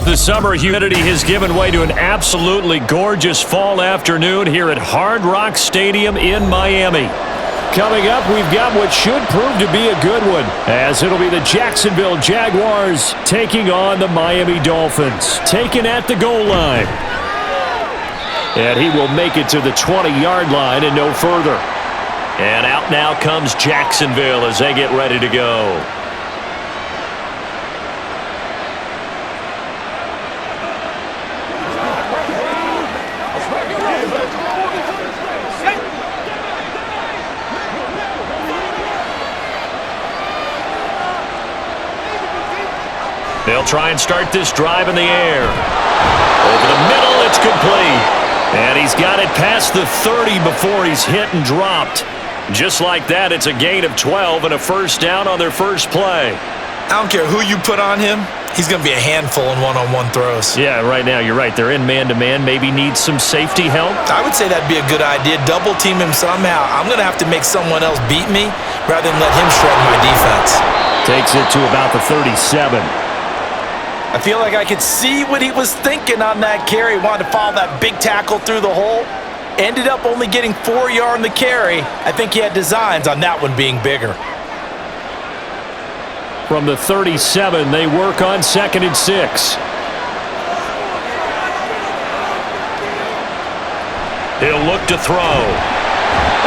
The summer humidity has given way to an absolutely gorgeous fall afternoon here at Hard Rock Stadium in Miami. Coming up, we've got what should prove to be a good one, as it'll be the Jacksonville Jaguars taking on the Miami Dolphins. Taken at the goal line. And he will make it to the 20-yard line and no further. And out now comes Jacksonville as they get ready to go. They'll try and start this drive in the air. Over the middle, it's complete. And he's got it past the 30 before he's hit and dropped. Just like that, it's a gain of 12 and a first down on their first play. I don't care who you put on him. He's going to be a handful in one-on-one throws. Yeah, right now, you're right. They're in man-to-man. Maybe needs some safety help. I would say that'd be a good idea. Double team him somehow. I'm going to have to make someone else beat me rather than let him shred my defense. Takes it to about the 37. I feel like I could see what he was thinking on that carry. Wanted to follow that big tackle through the hole. Ended up only getting 4 yards on the carry. I think he had designs on that one being bigger. From the 37, they work on 2nd and 6. He'll look to throw.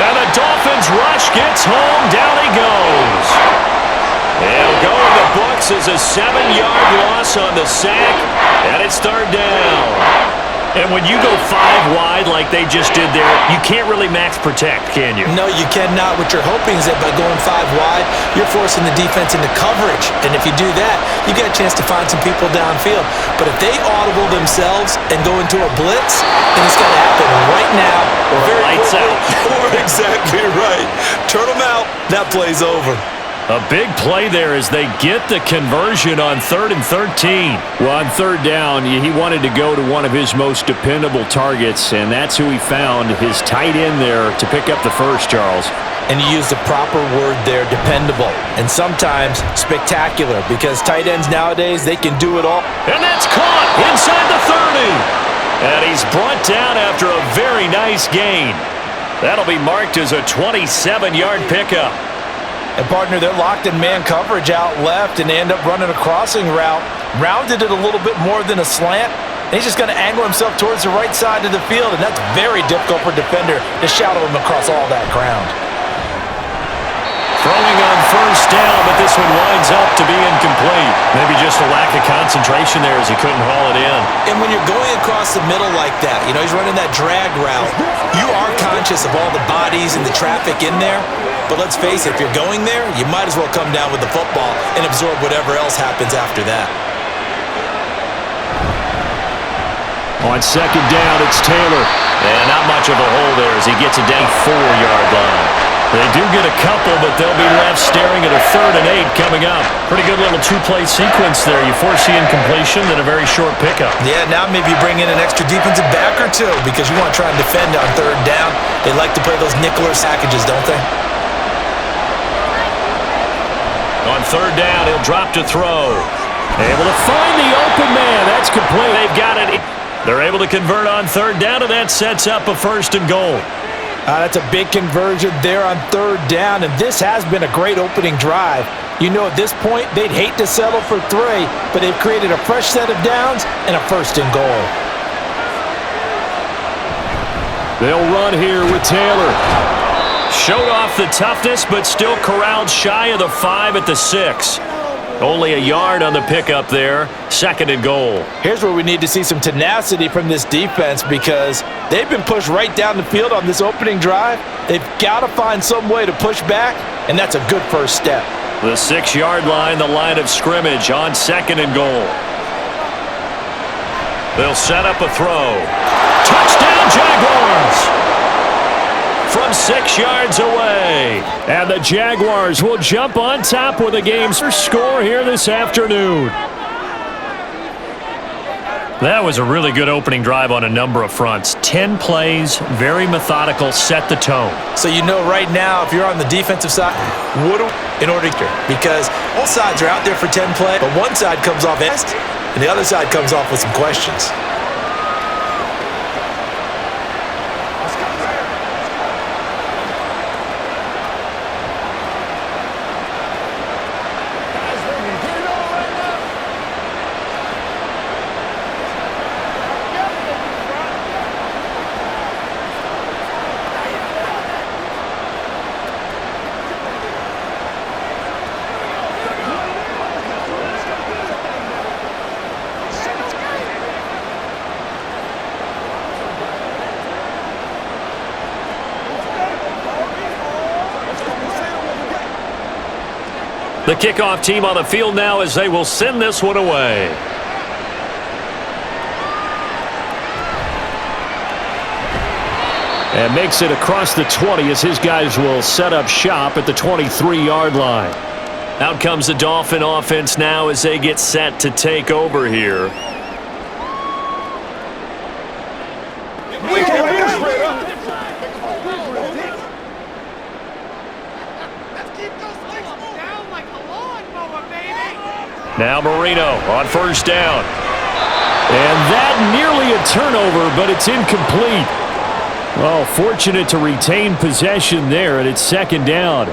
And the Dolphins rush gets home. Down he goes. He'll go in the books as a 7-yard loss on the sack. And it's 3rd down. And when you go 5 wide like they just did there, you can't really max protect, can you? No, you cannot. What you're hoping is that by going 5 wide, you're forcing the defense into coverage. And if you do that, you get a chance to find some people downfield. But if they audible themselves and go into a blitz, then it's got to happen right now. Or lights out. Or exactly right. Turn them out. That play's over. A big play there as they get the conversion on 3rd and 13. Well, on 3rd down, he wanted to go to one of his most dependable targets, and that's who he found, his tight end there, to pick up the first, Charles. And you used the proper word there, dependable. And sometimes spectacular, because tight ends nowadays, they can do it all. And that's caught inside the 30. And he's brought down after a very nice gain. That'll be marked as a 27-yard pickup. And, partner, they're locked in man coverage out left, and they end up running a crossing route. Rounded it a little bit more than a slant. And he's just going to angle himself towards the right side of the field, and that's very difficult for a defender to shadow him across all that ground. Throwing on 1st down, but this one winds up to be incomplete. Maybe just a lack of concentration there as he couldn't haul it in. And when you're going across the middle like that, you know, he's running that drag route, you are conscious of all the bodies and the traffic in there. But let's face it, if you're going there, you might as well come down with the football and absorb whatever else happens after that. On 2nd down, it's Taylor. And not much of a hole there as he gets it down 4-yard line. They do get a couple, but they'll be left staring at a 3rd and 8 coming up. Pretty good little 2-play sequence there. You foresee incompletion and a very short pickup. Yeah, now maybe you bring in an extra defensive back or two because you want to try and defend on 3rd down. They like to play those nickel packages, don't they? On 3rd down, he'll drop to throw. Able to find the open man. That's complete. They've got it. They're able to convert on 3rd down, and that sets up a 1st and goal. That's a big conversion there on 3rd down, and this has been a great opening drive. You know, at this point, they'd hate to settle for 3, but they've created a fresh set of downs and a 1st and goal. They'll run here with Taylor. Showed off the toughness, but still corralled shy of the 5 at the 6. Only a yard on the pickup there. 2nd and goal. Here's where we need to see some tenacity from this defense because they've been pushed right down the field on this opening drive. They've got to find some way to push back, and that's a good first step. The 6-yard line, the line of scrimmage on 2nd and goal. They'll set up a throw. Touchdown, Jaguars! From 6 yards away. And the Jaguars will jump on top with a game's score here this afternoon. That was a really good opening drive on a number of fronts. 10 plays, very methodical, set the tone. So you know right now, if you're on the defensive side, what do in order to, because both sides are out there for 10 plays, but one side comes off and the other side comes off with some questions. The kickoff team on the field now as they will send this one away. And makes it across the 20 as his guys will set up shop at the 23-yard line. Out comes the Dolphin offense now as they get set to take over here. Now Marino on first down. And that nearly a turnover, but it's incomplete. Well, fortunate to retain possession there, and it's second down.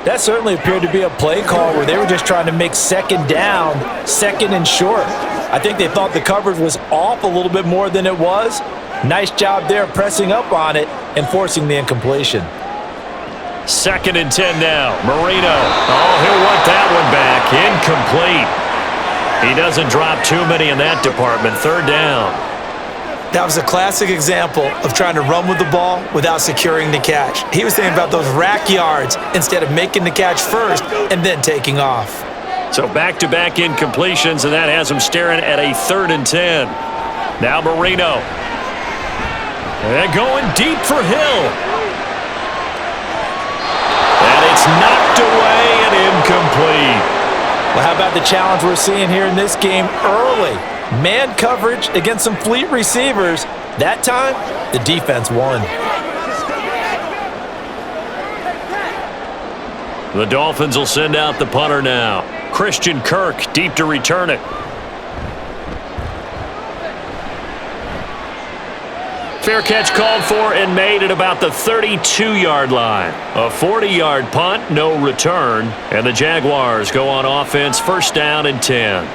That certainly appeared to be a play call where they were just trying to make second down, second and short. I think they thought the coverage was off a little bit more than it was. Nice job there pressing up on it and forcing the incompletion. Second and 10 now. Marino. Oh, he'll want that one back. Incomplete. He doesn't drop too many in that department. Third down. That was a classic example of trying to run with the ball without securing the catch. He was thinking about those rack yards instead of making the catch first and then taking off. So back-to-back incompletions, and that has him staring at a third and 10. Now Marino. And going deep for Hill. And it's knocked away and incomplete. Well, how about the challenge we're seeing here in this game early? Man coverage against some fleet receivers. That time, the defense won. The Dolphins will send out the punter now. Christian Kirk deep to return it. Fair catch called for and made at about the 32-yard line. A 40-yard punt, no return. And the Jaguars go on offense, first down and 10.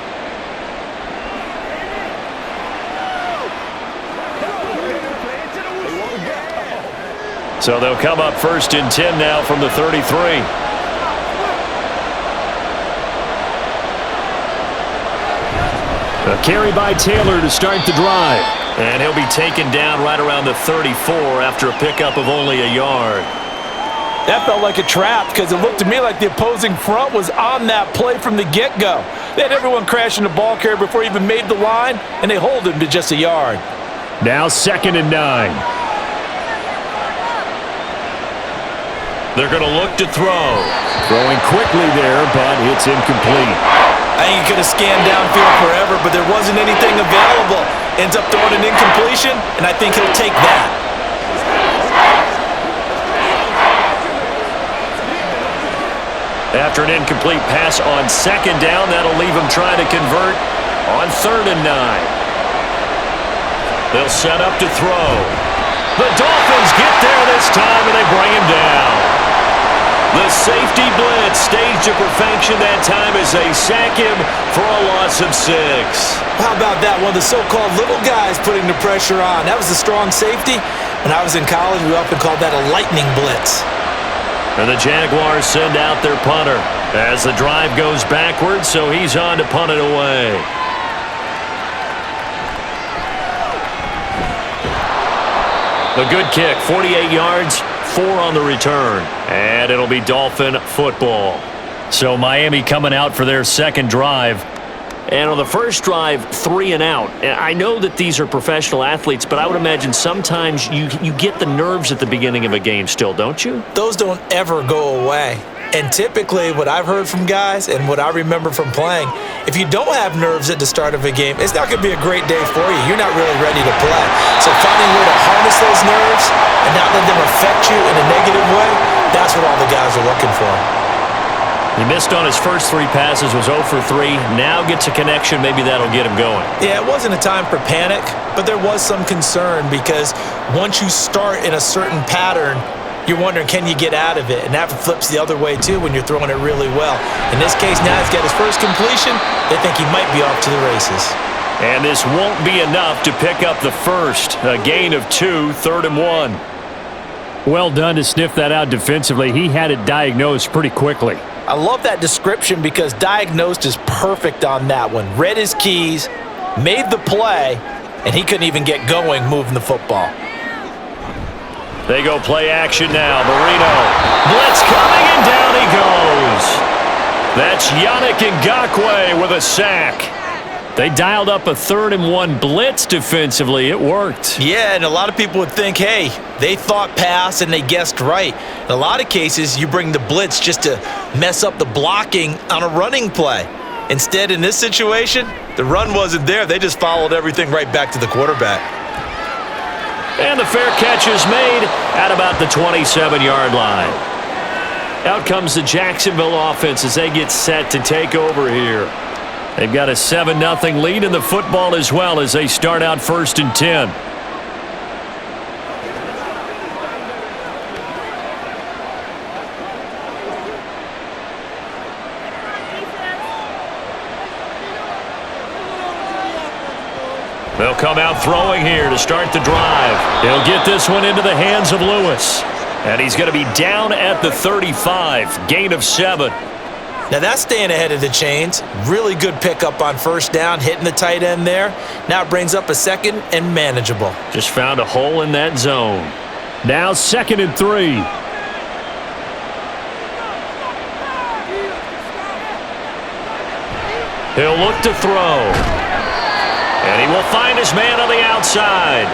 So they'll come up first and 10 now from the 33. A carry by Taylor to start the drive. And he'll be taken down right around the 34 after a pickup of only a yard. That felt like a trap because it looked to me like the opposing front was on that play from the get-go. They had everyone crashing the ball carrier before he even made the line, and they hold him to just a yard. Now second and 9. They're going to look to throw. Throwing quickly there, but it's incomplete. I think he could have scanned downfield forever, but there wasn't anything available. Ends up throwing an incompletion, and I think he'll take that. After an incomplete pass on second down, that'll leave him trying to convert on third and 9. They'll set up to throw. The Dolphins get there this time, and they bring him down. The safety blitz staged to perfection that time as they sack him for a loss of 6. How about that? One of the so-called little guys putting the pressure on. That was a strong safety. When I was in college, we often called that a lightning blitz. And the Jaguars send out their punter as the drive goes backwards, so he's on to punt it away. A good kick, 48 yards, 4 on the return. And it'll be Dolphin football. So Miami coming out for their second drive. And on the first drive, 3 and out. And I know that these are professional athletes, but I would imagine sometimes you get the nerves at the beginning of a game still, don't you? Those don't ever go away. And typically what I've heard from guys and what I remember from playing, if you don't have nerves at the start of a game, it's not going to be a great day for you. You're not really ready to play. So finding a way to harness those nerves and not let them affect you in a negative way, that's what all the guys are looking for. He missed on his first 3 passes, was 0 for 3. Now gets a connection. Maybe that'll get him going. Yeah, it wasn't a time for panic, but there was some concern because once you start in a certain pattern, you're wondering, can you get out of it? And that flips the other way, too, when you're throwing it really well. In this case, now he's got his first completion. They think he might be off to the races. And this won't be enough to pick up the first. A gain of 2, 3rd and 1. Well done to sniff that out defensively. He had it diagnosed pretty quickly. I love that description because diagnosed is perfect on that one. Read his keys, made the play, and he couldn't even get going moving the football. They go play action now. Marino. Blitz coming, and down he goes. That's Yannick Ngakoue with a sack. They dialed up a 3rd and 1 blitz defensively. It worked. Yeah, and a lot of people would think, hey, they thought pass and they guessed right. In a lot of cases, you bring the blitz just to mess up the blocking on a running play. Instead, in this situation, the run wasn't there. They just followed everything right back to the quarterback. And the fair catch is made at about the 27-yard line. Out comes the Jacksonville offense as they get set to take over here. They've got a 7-0 lead in the football as well as they start out 1st and 10. They'll come out throwing here to start the drive. He'll get this one into the hands of Lewis. And he's going to be down at the 35. Gain of 7. Now that's staying ahead of the chains. Really good pickup on 1st down, hitting the tight end there. Now it brings up a 2nd and manageable. Just found a hole in that zone. Now 2nd and 3. He'll look to throw. And he will find his man on the outside.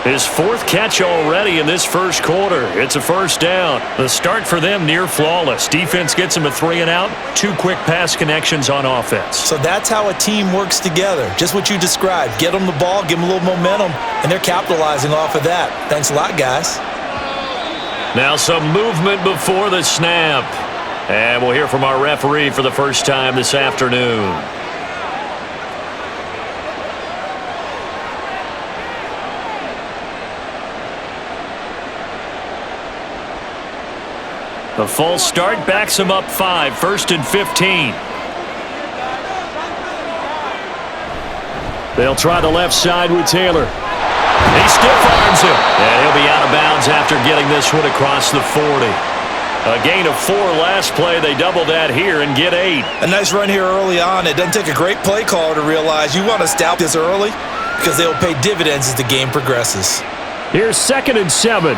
His 4th catch already in this 1st quarter. It's a 1st down. The start for them near flawless. Defense gets him a 3 and out. 2 quick pass connections on offense. So that's how a team works together. Just what you described. Get them the ball, give them a little momentum, and they're capitalizing off of that. Thanks a lot, guys. Now some movement before the snap. And we'll hear from our referee for the first time this afternoon. The false start backs him up 5, 1st and 15. They'll try the left side with Taylor. He stiff arms him. And he'll be out of bounds after getting this one across the 40. A gain of 4 last play. They double that here and get 8. A nice run here early on. It doesn't take a great play caller to realize you want to stop this early because they will pay dividends as the game progresses. Here's 2nd and 7.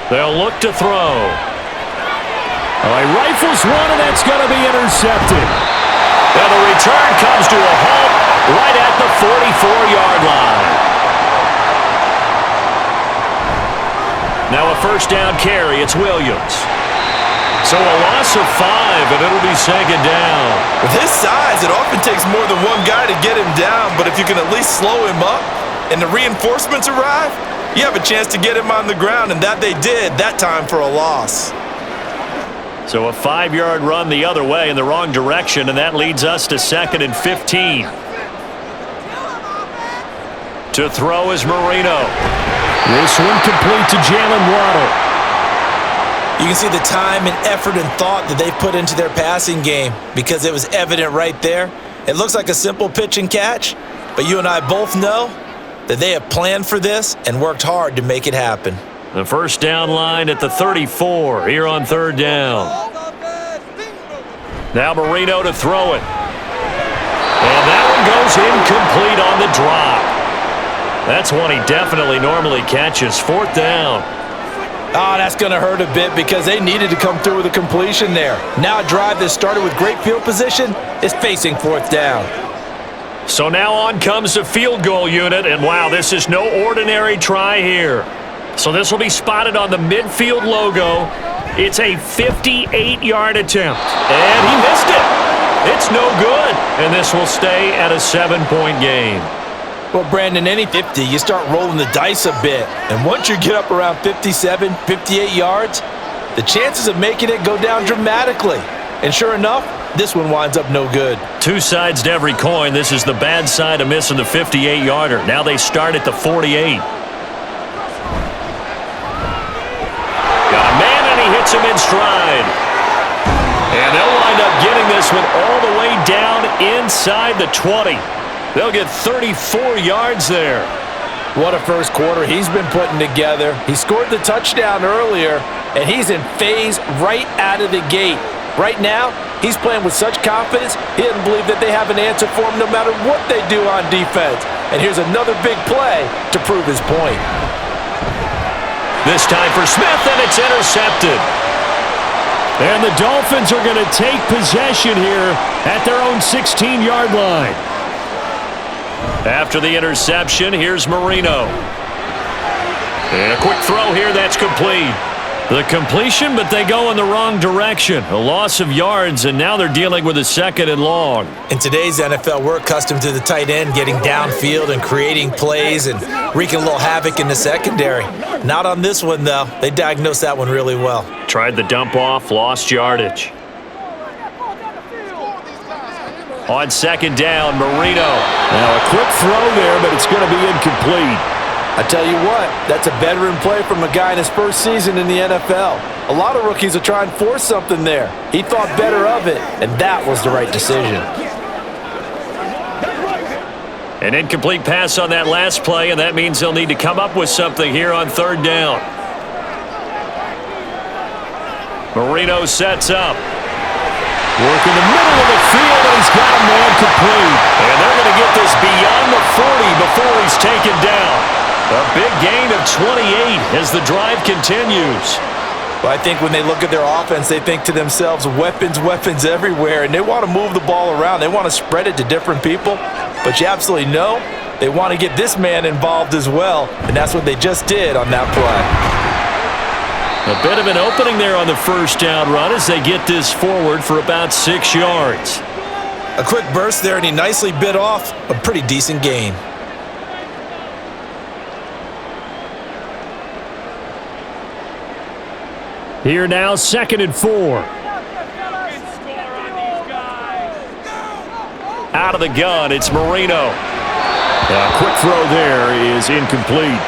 They'll look to throw. All right, rifles one, and that's going to be intercepted. And the return comes to a halt right at the 44-yard line. Now a 1st down carry. It's Williams. So a loss of 5, and it'll be 2nd down. With his size, it often takes more than one guy to get him down, but if you can at least slow him up and the reinforcements arrive, you have a chance to get him on the ground, and that they did that time for a loss. So a 5-yard run the other way in the wrong direction, and that leads us to 2nd and 15. To throw is Marino. This one complete to Jalen Waddle. You can see the time and effort and thought that they've put into their passing game because it was evident right there. It looks like a simple pitch and catch, but you and I both know that they have planned for this and worked hard to make it happen. The 1st down line at the 34 here on 3rd down. Now Marino to throw it. And that one goes incomplete on the drop. That's one he definitely normally catches. 4th down. Oh, that's going to hurt a bit because they needed to come through with a completion there. Now a drive that started with great field position is facing 4th down. So now on comes the field goal unit, and wow, this is no ordinary try here. So this will be spotted on the midfield logo. It's a 58-yard attempt, and he missed it. It's no good, and this will stay at a 7-point game. Well, Brandon, any 50, you start rolling the dice a bit. And once you get up around 57, 58 yards, the chances of making it go down dramatically. And sure enough, this one winds up no good. Two sides to every coin. This is the bad side of missing the 58-yarder. Now they start at the 48. Got a man, and he hits him in stride. And they'll wind up getting this one all the way down inside the 20. They'll get 34 yards there. What a first quarter he's been putting together. He scored the touchdown earlier, and he's in phase right out of the gate. Right now, he's playing with such confidence, he doesn't believe that they have an answer for him no matter what they do on defense. And here's another big play to prove his point. This time for Smith, and it's intercepted. And the Dolphins are going to take possession here at their own 16-yard line. After the interception, here's Marino. And a quick throw here, that's complete. The completion, but they go in the wrong direction. A loss of yards, and now they're dealing with a 2nd and long. In today's NFL, we're accustomed to the tight end getting downfield and creating plays and wreaking a little havoc in the secondary. Not on this one, though. They diagnosed that one really well. Tried the dump off, lost yardage. On 2nd down, Marino. Now a quick throw there, but it's going to be incomplete. I tell you what, that's a veteran play from a guy in his first season in the NFL. A lot of rookies are trying to force something there. He thought better of it, and that was the right decision. An incomplete pass on that last play, and that means they'll need to come up with something here on 3rd down. Marino sets up. Working the middle of the field, and he's got a man complete. And they're going to get this beyond the 40 before he's taken down. A big gain of 28 as the drive continues. Well, I think when they look at their offense, they think to themselves, weapons, weapons everywhere, and they want to move the ball around. They want to spread it to different people, but you absolutely know they want to get this man involved as well, and that's what they just did on that play. A bit of an opening there on the 1st down run as they get this forward for about 6 yards. A quick burst there, and he nicely bit off a pretty decent gain. Here now, 2nd and 4. Out of the gun, it's Marino. A quick throw there is incomplete.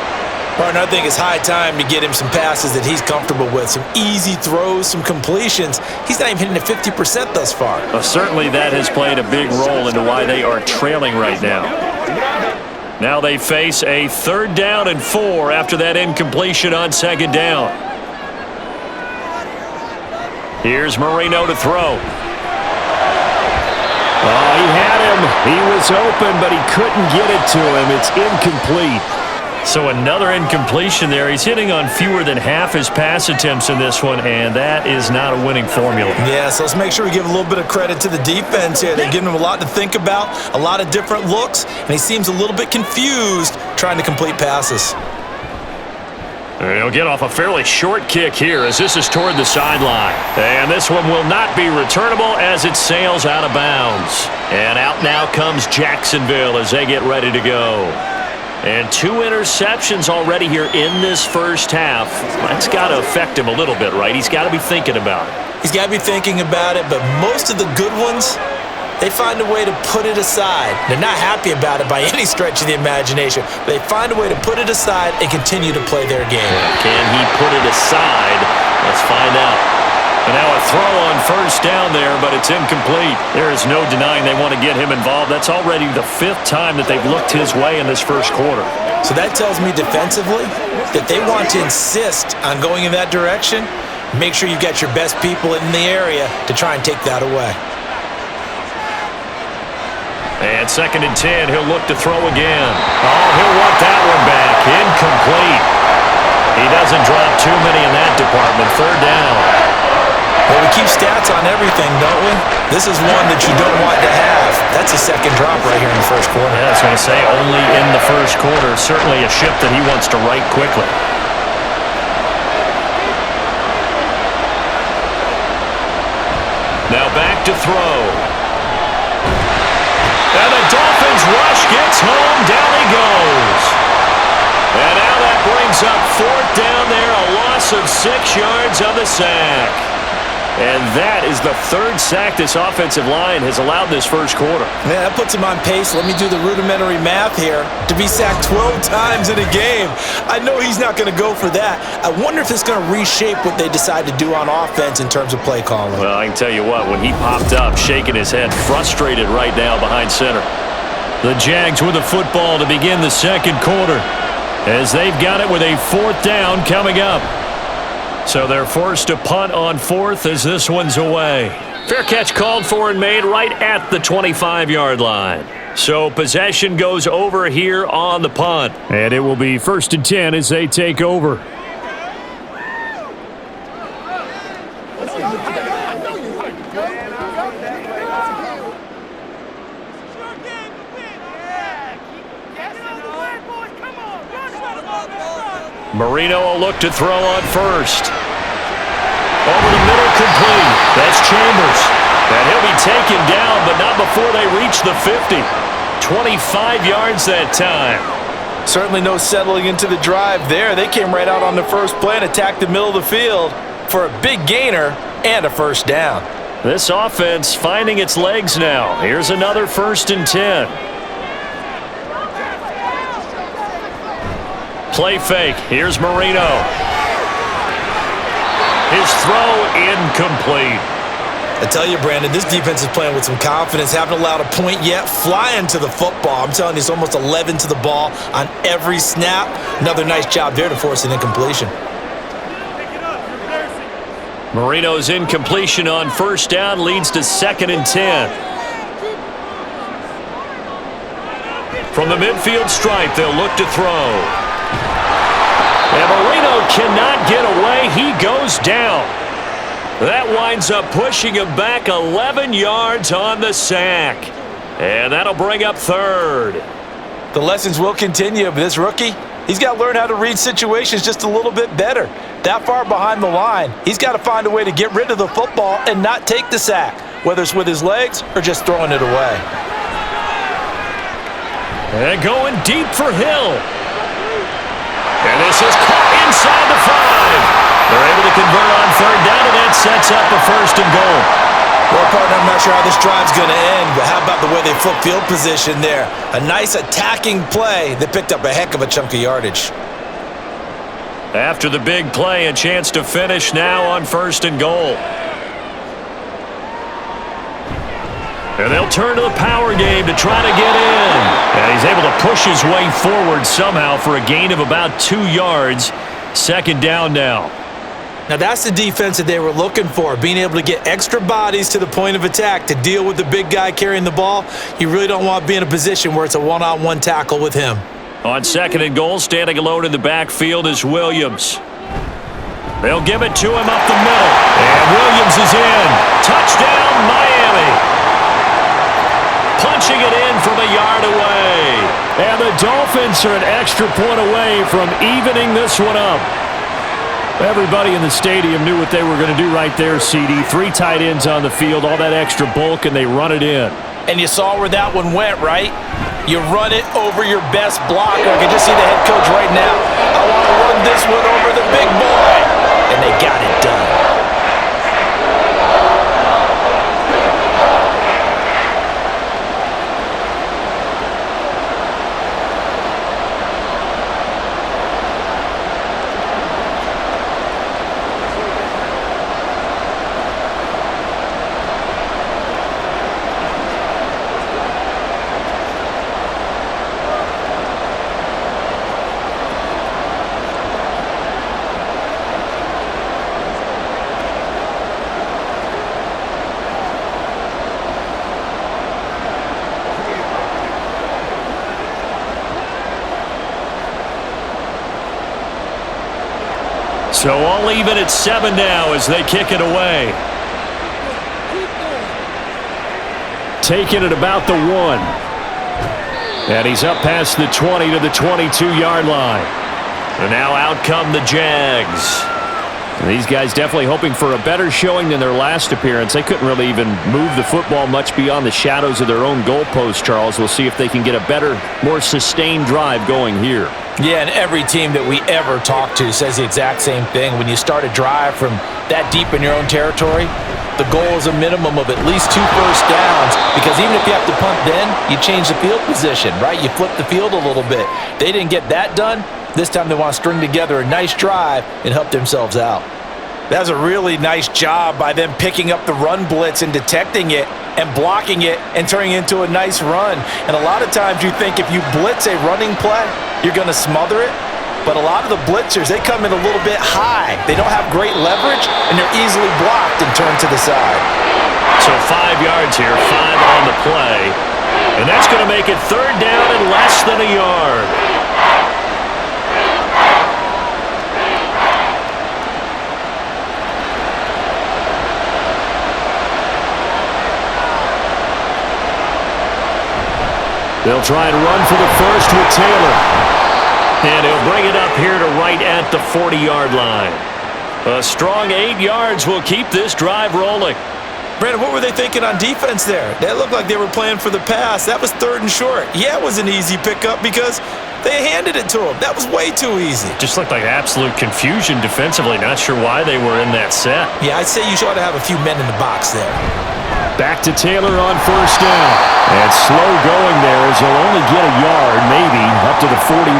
Partner, I think it's high time to get him some passes that he's comfortable with. Some easy throws, some completions. He's not even hitting at 50% thus far. Well, certainly that has played a big role into why they are trailing right now. Now they face a 3rd down and 4 after that incompletion on 2nd down. Here's Marino to throw. Oh, he had him. He was open, but he couldn't get it to him. It's incomplete. So another incompletion there. He's hitting on fewer than half his pass attempts in this one, and that is not a winning formula. Yeah, so let's make sure we give a little bit of credit to the defense here. They're giving him a lot to think about, a lot of different looks, and he seems a little bit confused trying to complete passes. He'll get off a fairly short kick here as this is toward the sideline. And this one will not be returnable as it sails out of bounds. And out now comes Jacksonville as they get ready to go. And 2 interceptions already here in this first half. That's got to affect him a little bit, right? He's got to be thinking about it. He's got to be thinking about it, but most of the good ones, they find a way to put it aside. They're not happy about it by any stretch of the imagination, but they find a way to put it aside and continue to play their game. Can he put it aside? Let's find out. And now a throw on 1st down there, but it's incomplete. There is no denying they want to get him involved. That's already the 5th time that they've looked his way in this first quarter. So that tells me defensively that they want to insist on going in that direction. Make sure you've got your best people in the area to try and take that away. And 2nd and 10, he'll look to throw again. Oh, he'll want that one back. Incomplete. He doesn't drop too many in that department. 3rd down. Well, we keep stats on everything, don't we? This is one that you don't want to have. That's a 2nd drop right here in the first quarter. Yeah, I was going to say only in the first quarter. Certainly a ship that he wants to right quickly. Now back to throw. And the Dolphins His rush gets home. Down he goes. And now that brings up fourth down there. A loss of 6 yards on the sack. And that is the third sack this offensive line has allowed this first quarter. Man, that puts him on pace. Let me do the rudimentary math here. To be sacked 12 times in a game. I know he's not going to go for that. I wonder if it's going to reshape what they decide to do on offense in terms of play calling. Well, I can tell you what, when he popped up, shaking his head, frustrated right now behind center. The Jags with the football to begin the second quarter, as they've got it with a fourth down coming up. So they're forced to punt on fourth as this one's away. Fair catch called for and made right at the 25-yard line. So possession goes over here on the punt. And it will be 1st and 10 as they take over. Marino will look to throw on first. Over the middle, complete. That's Chambers. And he'll be taken down, but not before they reach the 50. 25 yards that time. Certainly no settling into the drive there. They came right out on the first play and attacked the middle of the field for a big gainer and a first down. This offense finding its legs now. Here's another 1st and 10. Play fake. Here's Marino. His throw incomplete. I tell you, Brandon, this defense is playing with some confidence. Haven't allowed a point yet. Flying to the football. I'm telling you, it's almost 11 to the ball on every snap. Another nice job there to force an incompletion. Marino's incompletion on first down leads to 2nd and 10. From the midfield stripe, they'll look to throw. And Marino cannot get away. He goes down. That winds up pushing him back 11 yards on the sack. And that'll bring up 3rd. The lessons will continue, but this rookie, he's got to learn how to read situations just a little bit better. That far behind the line, he's got to find a way to get rid of the football and not take the sack, whether it's with his legs or just throwing it away. And going deep for Hill. And this is caught inside the 5. They're able to convert on 3rd down, and that sets up a 1st and goal. Well, partner, I'm not sure how this drive's going to end, but how about the way they flip field position there? A nice attacking play that picked up a heck of a chunk of yardage. After the big play, a chance to finish now on 1st and goal. And they'll turn to the power game to try to get in. And he's able to push his way forward somehow for a gain of about 2 yards. 2nd down now. Now that's the defense that they were looking for, being able to get extra bodies to the point of attack to deal with the big guy carrying the ball. You really don't want to be in a position where it's a one-on-one tackle with him. On 2nd and goal, standing alone in the backfield is Williams. They'll give it to him up the middle. And Williams is in. Touchdown, Miami. Punching it in from a yard away. And the Dolphins are an extra point away from evening this one up. Everybody in the stadium knew what they were going to do right there, CD. 3 tight ends on the field, all that extra bulk, and they run it in. And you saw where that one went, right? You run it over your best blocker. I can just see the head coach right now. I want to run this one over the big boy. And they got it done. So all even at 7 now as they kick it away. Taking it about the 1. And he's up past the 20 to the 22-yard line. And now out come the Jags. These guys definitely hoping for a better showing than their last appearance. They couldn't really even move the football much beyond the shadows of their own goalpost, Charles. We'll see if they can get a better, more sustained drive going here. Yeah, and every team that we ever talk to says the exact same thing. When you start a drive from that deep in your own territory, the goal is a minimum of at least 2 first downs, because even if you have to punt then, you change the field position, right? You flip the field a little bit. They didn't get that done. This time they want to string together a nice drive and help themselves out. That was a really nice job by them picking up the run blitz and detecting it and blocking it and turning it into a nice run. And a lot of times you think if you blitz a running play, you're going to smother it. But a lot of the blitzers, they come in a little bit high. They don't have great leverage, and they're easily blocked and turned to the side. So 5 yards here, 5 on the play. And that's going to make it 3rd down and less than a yard. They'll try and run for the first with Taylor. And he'll bring it up here to right at the 40-yard line. A strong 8 yards will keep this drive rolling. Brandon, what were they thinking on defense there? That looked like they were playing for the pass. That was 3rd and short. Yeah, it was an easy pickup because they handed it to him. That was way too easy. Just looked like absolute confusion defensively. Not sure why they were in that set. Yeah, I'd say you ought to have a few men in the box there. Back to Taylor on 1st down. And slow going there as he'll only get a yard, maybe, up to the 41.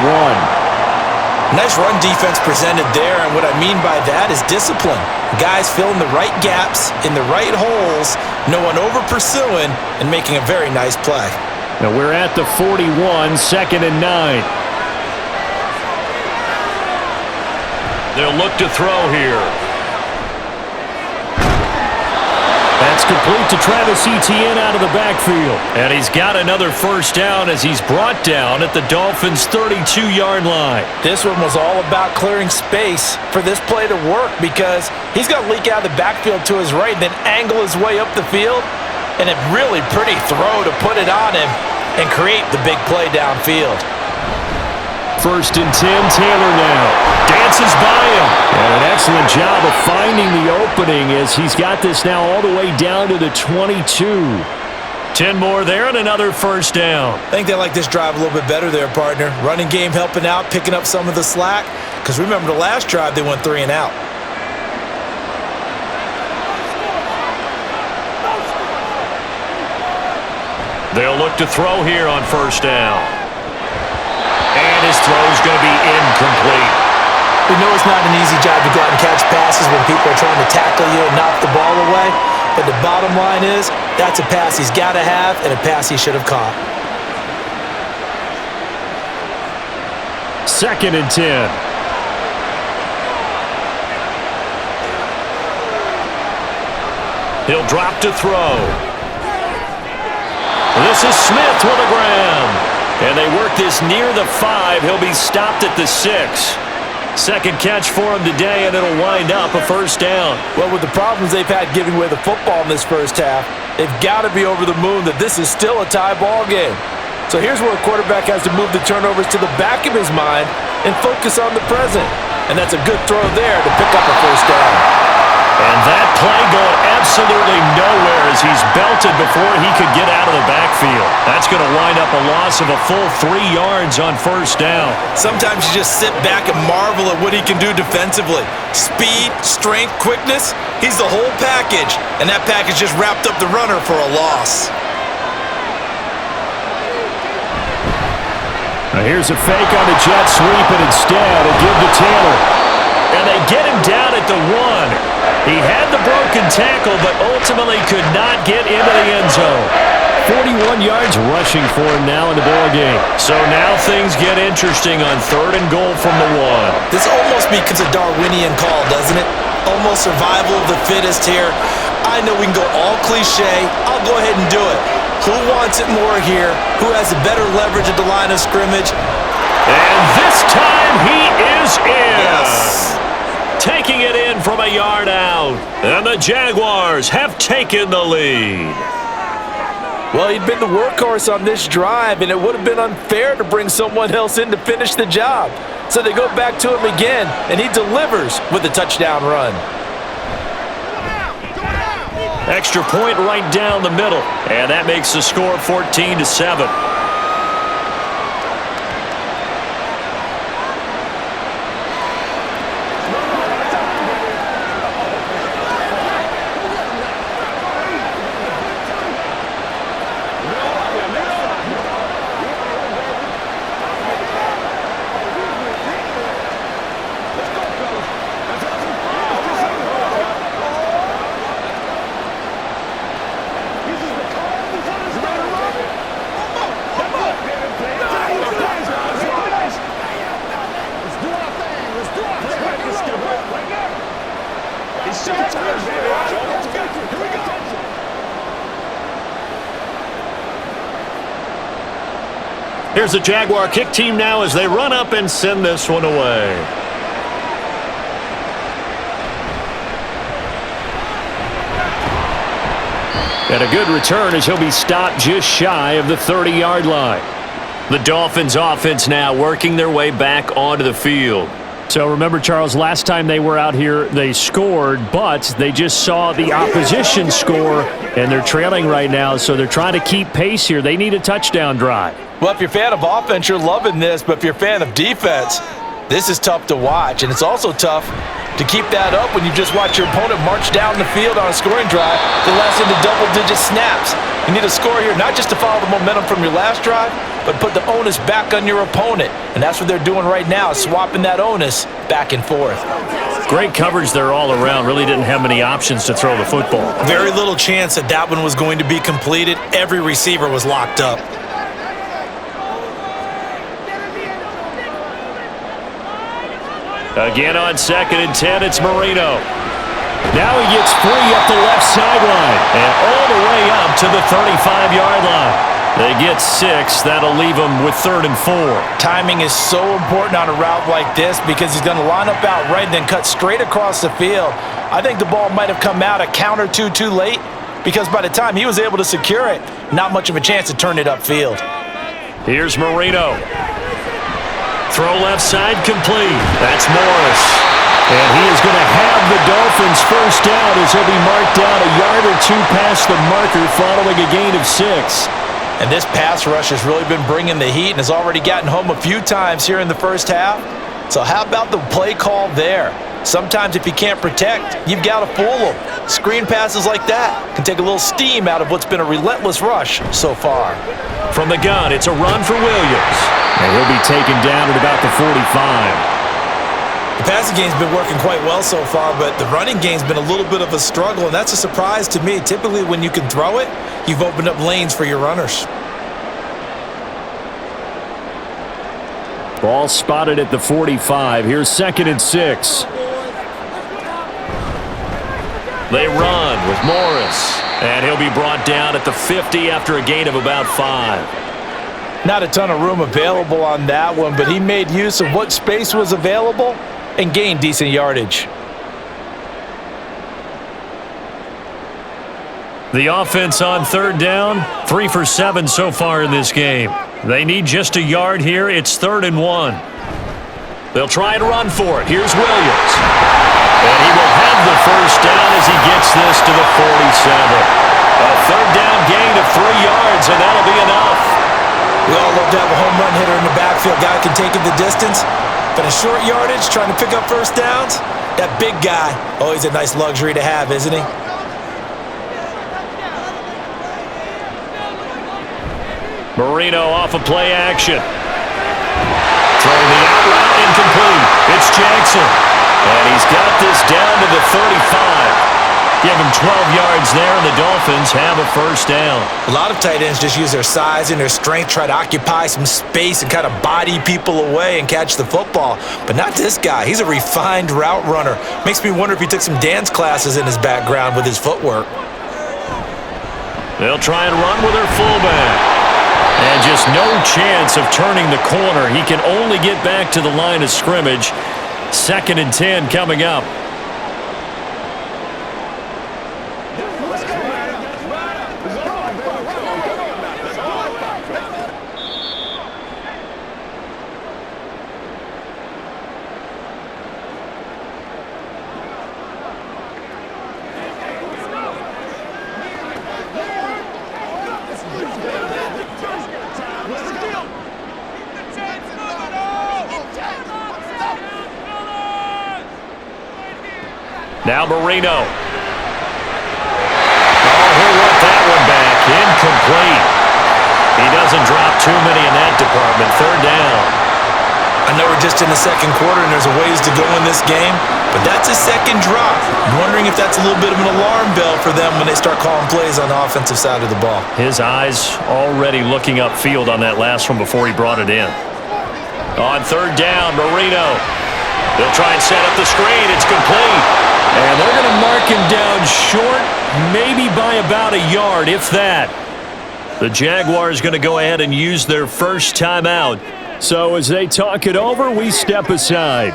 Nice run defense presented there, and what I mean by that is discipline. Guys filling the right gaps in the right holes, no one over-pursuing, and making a very nice play. Now we're at the 41, 2nd and 9. They'll look to throw here. That's complete to Travis Etienne out of the backfield. And he's got another 1st down as he's brought down at the Dolphins' 32-yard line. This one was all about clearing space for this play to work, because he's going to leak out of the backfield to his right, then angle his way up the field, and a really pretty throw to put it on him and create the big play downfield. 1st and 10, Taylor now. Dances by him. And an excellent job of finding the opening as he's got this now all the way down to the 22. 10 more there and another 1st down. I think they like this drive a little bit better there, partner. Running game helping out, picking up some of the slack. Because remember the last drive, they went 3 and out. They'll look to throw here on 1st down. And his throw's going to be incomplete. We know it's not an easy job to go out and catch passes when people are trying to tackle you and knock the ball away. But the bottom line is, that's a pass he's got to have and a pass he should have caught. 2nd and 10. He'll drop to throw. This is Smith with a grab. And they work this near the 5. He'll be stopped at the 6. 2nd catch for him today, and it'll wind up a 1st down. Well, with the problems they've had giving away the football in this 1st half, they've got to be over the moon that this is still a tie ball game. So here's where a quarterback has to move the turnovers to the back of his mind and focus on the present. And that's a good throw there to pick up a 1st down. And that play going absolutely nowhere as he's belted before he could get out of the backfield. That's going to wind up a loss of a full 3 yards on 1st down. Sometimes you just sit back and marvel at what he can do defensively. Speed, strength, quickness, he's the whole package. And that package just wrapped up the runner for a loss. Now here's a fake on the jet sweep, and instead a give to Taylor. And they get him down at the 1. He had the broken tackle, but ultimately could not get into the end zone. 41 yards rushing for him now in the ballgame. So now things get interesting on 3rd and goal from the 1. This almost becomes a Darwinian call, doesn't it? Almost survival of the fittest here. I know we can go all cliche. I'll go ahead and do it. Who wants it more here? Who has a better leverage at the line of scrimmage? And this time he is in. Yes. Taking it in from a yard out. And the Jaguars have taken the lead. Well, he'd been the workhorse on this drive, and it would have been unfair to bring someone else in to finish the job. So they go back to him again, and he delivers with a touchdown run. Extra point right down the middle, and that makes the score 14-7. Here's the Jaguar kick team now as they run up and send this one away. And a good return as he'll be stopped just shy of the 30-yard line. The Dolphins offense now working their way back onto the field. So remember, Charles, last time they were out here, they scored, but they just saw the opposition score, and they're trailing right now, so they're trying to keep pace here. They need a touchdown drive. Well, if you're a fan of offense, you're loving this, but if you're a fan of defense, this is tough to watch, and it's also tough to keep that up when you just watch your opponent march down the field on a scoring drive that lasts into double-digit snaps. You need a score here, not just to follow the momentum from your last drive, but put the onus back on your opponent. And that's what they're doing right now, swapping that onus back and forth. Great coverage there all around. Really didn't have many options to throw the football. Very little chance that that one was going to be completed. Every receiver was locked up. Again on 2nd and 10, it's Marino. Now he gets free up the left sideline and all the way up to the 35-yard line. They get 6. That'll leave them with 3rd and 4. Timing is so important on a route like this because he's going to line up out right and then cut straight across the field. I think the ball might have come out a count or two too late because by the time he was able to secure it, not much of a chance to turn it upfield. Here's Marino. Throw left side complete. That's Morris. And he is going to have the Dolphins first down as he'll be marked down a yard or two past the marker following a gain of 6. And this pass rush has really been bringing the heat and has already gotten home a few times here in the first half. So how about the play call there? Sometimes if you can't protect, you've got to fool them. Screen passes like that can take a little steam out of what's been a relentless rush so far. From the gun, it's a run for Williams. And he'll be taken down at about the 45. The passing game's been working quite well so far, but the running game's been a little bit of a struggle, and that's a surprise to me. Typically, when you can throw it, you've opened up lanes for your runners. Ball spotted at the 45. Here's 2nd and 6. They run with Morris, and he'll be brought down at the 50 after a gain of about 5. Not a ton of room available on that one, but he made use of what space was available and gained decent yardage. The offense on 3rd down, 3 for 7 so far in this game. They need just a yard here. It's 3rd and 1. They'll try and run for it. Here's Williams. And he will have the first down as he gets this to the 47. A 3rd down gain of 3 yards, and that'll be enough. We all love to have a home run hitter in the backfield. Guy can take it the distance. But in short yardage, trying to pick up first downs, that big guy, always a nice luxury to have, isn't he? Marino off of play action. Throwing the out route incomplete. It's Jackson. And he's got this down to the 35. Give him 12 yards there, and the Dolphins have a first down. A lot of tight ends just use their size and their strength, try to occupy some space and kind of body people away and catch the football. But not this guy. He's a refined route runner. Makes me wonder if he took some dance classes in his background with his footwork. They'll try and run with their fullback. And just no chance of turning the corner. He can only get back to the line of scrimmage. 2nd and 10 coming up. Now Marino. Oh, he'll want that one back. Incomplete. He doesn't drop too many in that department. Third down. I know we're just in the second quarter and there's a ways to go in this game, but that's a second drop. I'm wondering if that's a little bit of an alarm bell for them when they start calling plays on the offensive side of the ball. His eyes already looking upfield on that last one before he brought it in. On third down, Marino. They'll try and set up the screen. It's complete. And they're going to mark him down short, maybe by about a yard, if that. The Jaguars going to go ahead and use their first timeout. So as they talk it over, we step aside.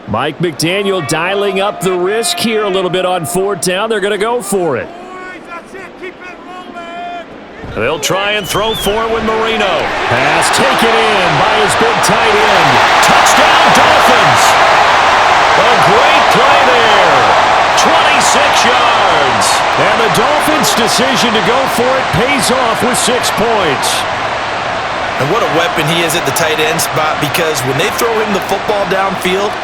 Mike McDaniel dialing up the risk here a little bit on fourth down. They're going to go for it. They'll try and throw for it with Marino. Pass taken in by his big tight end. Touchdown, Dolphins! A great play there. 26 yards. And the Dolphins' decision to go for it pays off with 6 points. And what a weapon he is at the tight end spot, because when they throw him the football downfield,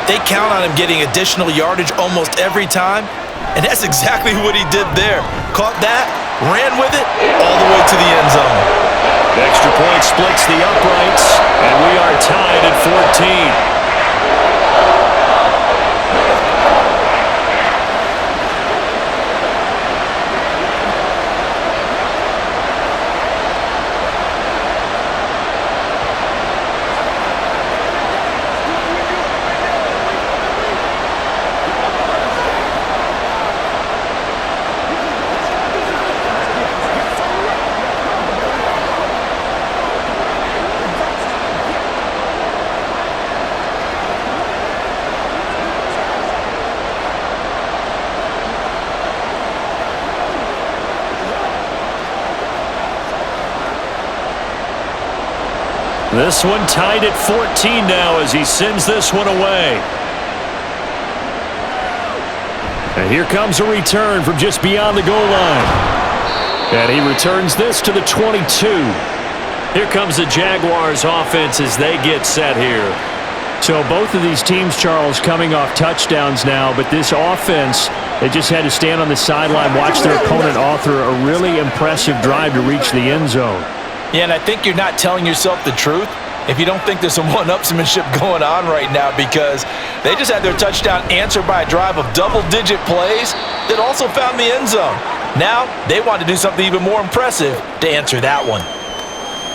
they count on him getting additional yardage almost every time. And that's exactly what he did there. Caught that, ran with it, all the way to the end zone. Extra point splits the uprights, and we are tied at 14. This one tied at 14 now as he sends this one away. And here comes a return from just beyond the goal line. And he returns this to the 22. Here comes the Jaguars offense as they get set here. So both of these teams, Charles, coming off touchdowns now, but this offense, they just had to stand on the sideline, watch their opponent author a really impressive drive to reach the end zone. Yeah, and I think you're not telling yourself the truth if you don't think there's some one-upsmanship going on right now, because they just had their touchdown answered by a drive of double-digit plays that also found the end zone. Now they want to do something even more impressive to answer that one.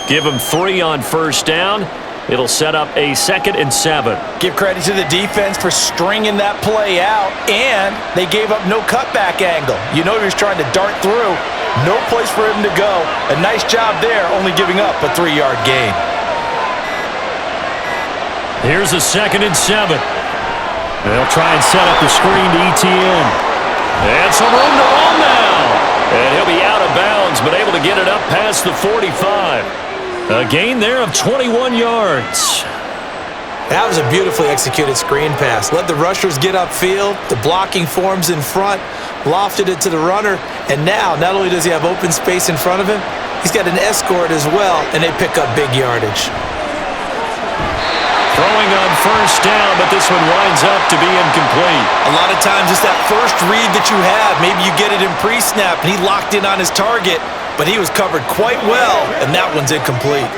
Give them 3 on first down. It'll set up a 2nd and 7. Give credit to the defense for stringing that play out, and they gave up no cutback angle. You know he was trying to dart through. No place for him to go. A nice job there, only giving up a 3-yard gain. Here's a 2nd and 7. They'll try and set up the screen to ETN. And some room to run now. And he'll be out of bounds, but able to get it up past the 45. A gain there of 21 yards. That was a beautifully executed screen pass. Let the rushers get upfield. The blocking forms in front. Lofted it to the runner. And now, not only does he have open space in front of him, he's got an escort as well, and they pick up big yardage. Throwing on first down, but this one winds up to be incomplete. A lot of times, just that first read that you have, maybe you get it in pre-snap, and he locked in on his target, but he was covered quite well, and that one's incomplete.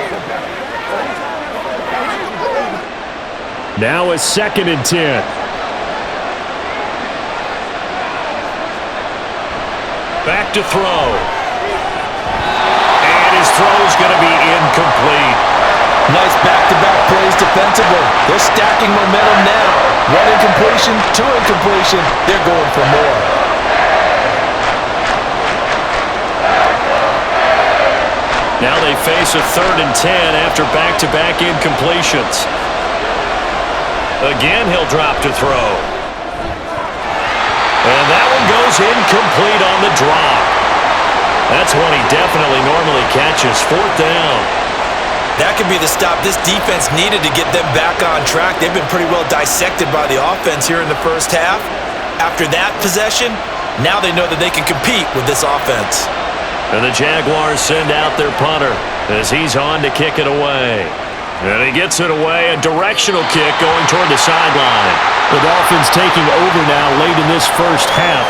Now a 2nd and 10. Back to throw. And his throw's going to be incomplete. Nice back-to-back plays defensively. They're stacking momentum now. 1 incompletion, 2 incompletion. They're going for more. Now they face a 3rd and 10 after back-to-back incompletions. Again, he'll drop to throw. And that one goes incomplete on the drop. That's one he definitely normally catches. 4th down. That could be the stop this defense needed to get them back on track. They've been pretty well dissected by the offense here in the first half. After that possession, now they know that they can compete with this offense. And the Jaguars send out their punter. as he's on to kick it away. And he gets it away, a directional kick going toward the sideline. The Dolphins taking over now late in this first half.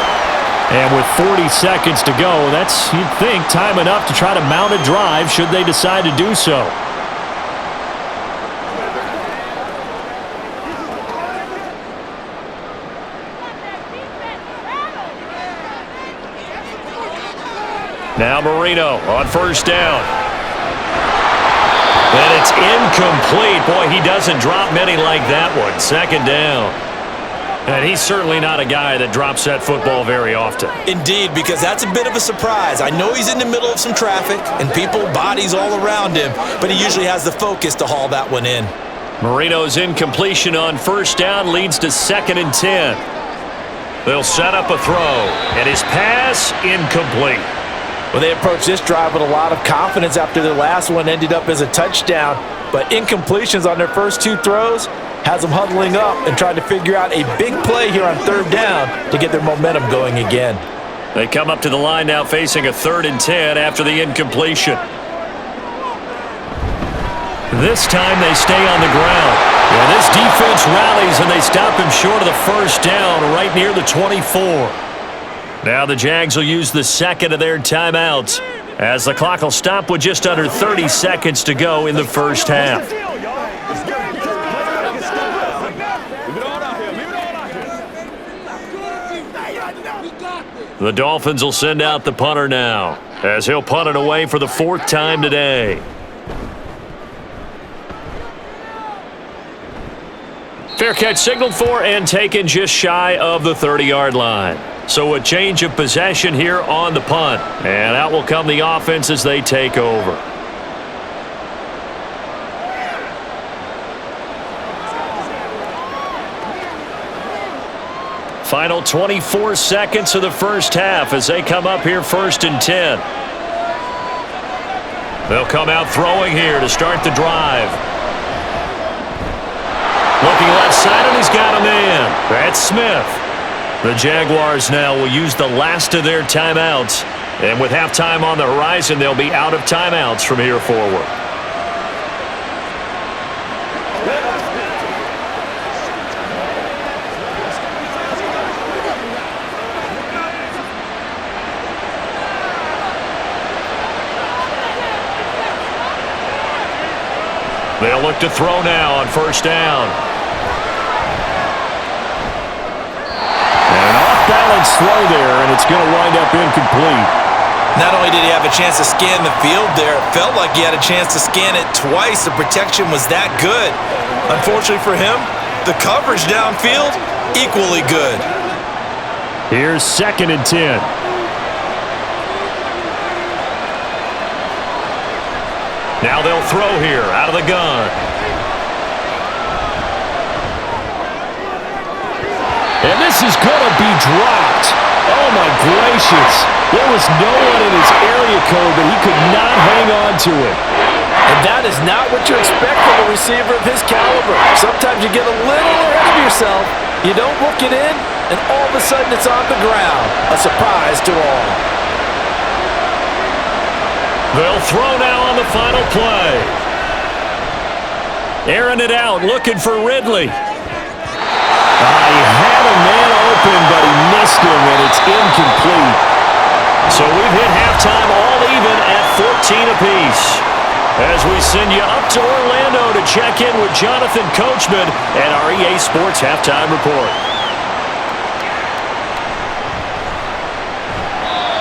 And with 40 seconds to go, that's, you'd think, time enough to try to mount a drive should they decide to do so. Now Marino on first down. And it's incomplete. Boy, he doesn't drop many like that one. Second down. And he's certainly not a guy that drops that football very often. Indeed, because that's a bit of a surprise. I know he's in the middle of some traffic and people, bodies all around him, but he usually has the focus to haul that one in. Marino's incompletion on first down leads to 2nd and 10. They'll set up a throw, and his pass incomplete. Well, they approached this drive with a lot of confidence after their last one ended up as a touchdown, but incompletions on their first 2 throws has them huddling up and trying to figure out a big play here on 3rd down to get their momentum going again. They come up to the line now facing a 3rd and 10 after the incompletion. This time they stay on the ground. Yeah, this defense rallies and they stop him short of the first down right near the 24. Now the Jags will use the 2nd of their timeouts as the clock will stop with just under 30 seconds to go in the first half. The Dolphins will send out the punter now as he'll punt it away for the 4th time today. Fair catch signaled for and taken just shy of the 30-yard line. So a change of possession here on the punt. And out will come the offense as they take over. Final 24 seconds of the first half as they come up here 1st and 10. They'll come out throwing here to start the drive. Looking left side, and he's got a man. That's Smith. The Jaguars now will use the last of their timeouts. And with halftime on the horizon, they'll be out of timeouts from here forward. They'll look to throw now on first down. And an off-balance throw there, and it's going to wind up incomplete. Not only did he have a chance to scan the field there, it felt like he had a chance to scan it twice. The protection was that good. Unfortunately for him, the coverage downfield, equally good. Here's 2nd and 10. Now they'll throw here out of the gun. And this is going to be dropped. Oh, my gracious. There was no one in his area code, but he could not hang on to it. And that is not what you expect from a receiver of his caliber. Sometimes you get a little ahead of yourself. You don't look it in, and all of a sudden it's on the ground. A surprise to all. They'll throw now on the final play. Airing it out, looking for Ridley. He had a man open, but he missed him, and it's incomplete. So we've hit halftime all even at 14 apiece. As we send you up to Orlando to check in with Jonathan Coachman at our EA Sports Halftime Report.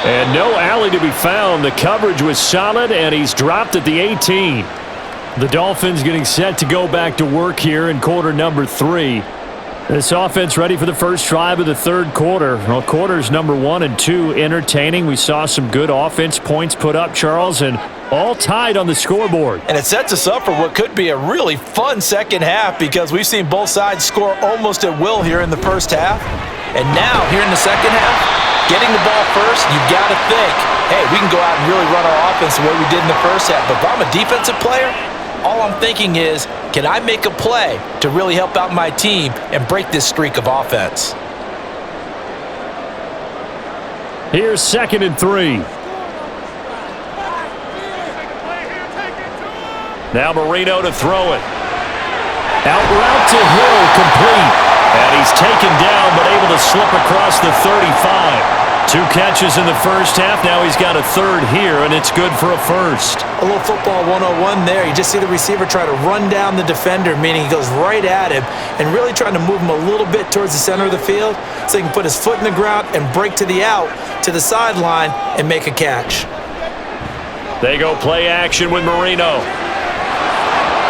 And no alley to be found. The coverage was solid, and he's dropped at the 18. The Dolphins getting set to go back to work here in quarter number 3. This offense ready for the first drive of the 3rd quarter. Well, quarters number 1 and 2 entertaining. We saw some good offense points put up, Charles, and all tied on the scoreboard. And it sets us up for what could be a really fun second half because we've seen both sides score almost at will here in the first half. And now, here in the second half, getting the ball first, you've got to think, hey, we can go out and really run our offense the way we did in the first half. But if I'm a defensive player, all I'm thinking is, can I make a play to really help out my team and break this streak of offense? Here's 2nd and 3. Now Marino to throw it. Out route to Hill, complete. And he's taken down, but able to slip across the 35. 2 catches in the first half. Now he's got a third here, and it's good for a first. A little football 101 there. You just see the receiver try to run down the defender, meaning he goes right at him and really trying to move him a little bit towards the center of the field so he can put his foot in the ground and break to the out, to the sideline, and make a catch. They go play action with Marino.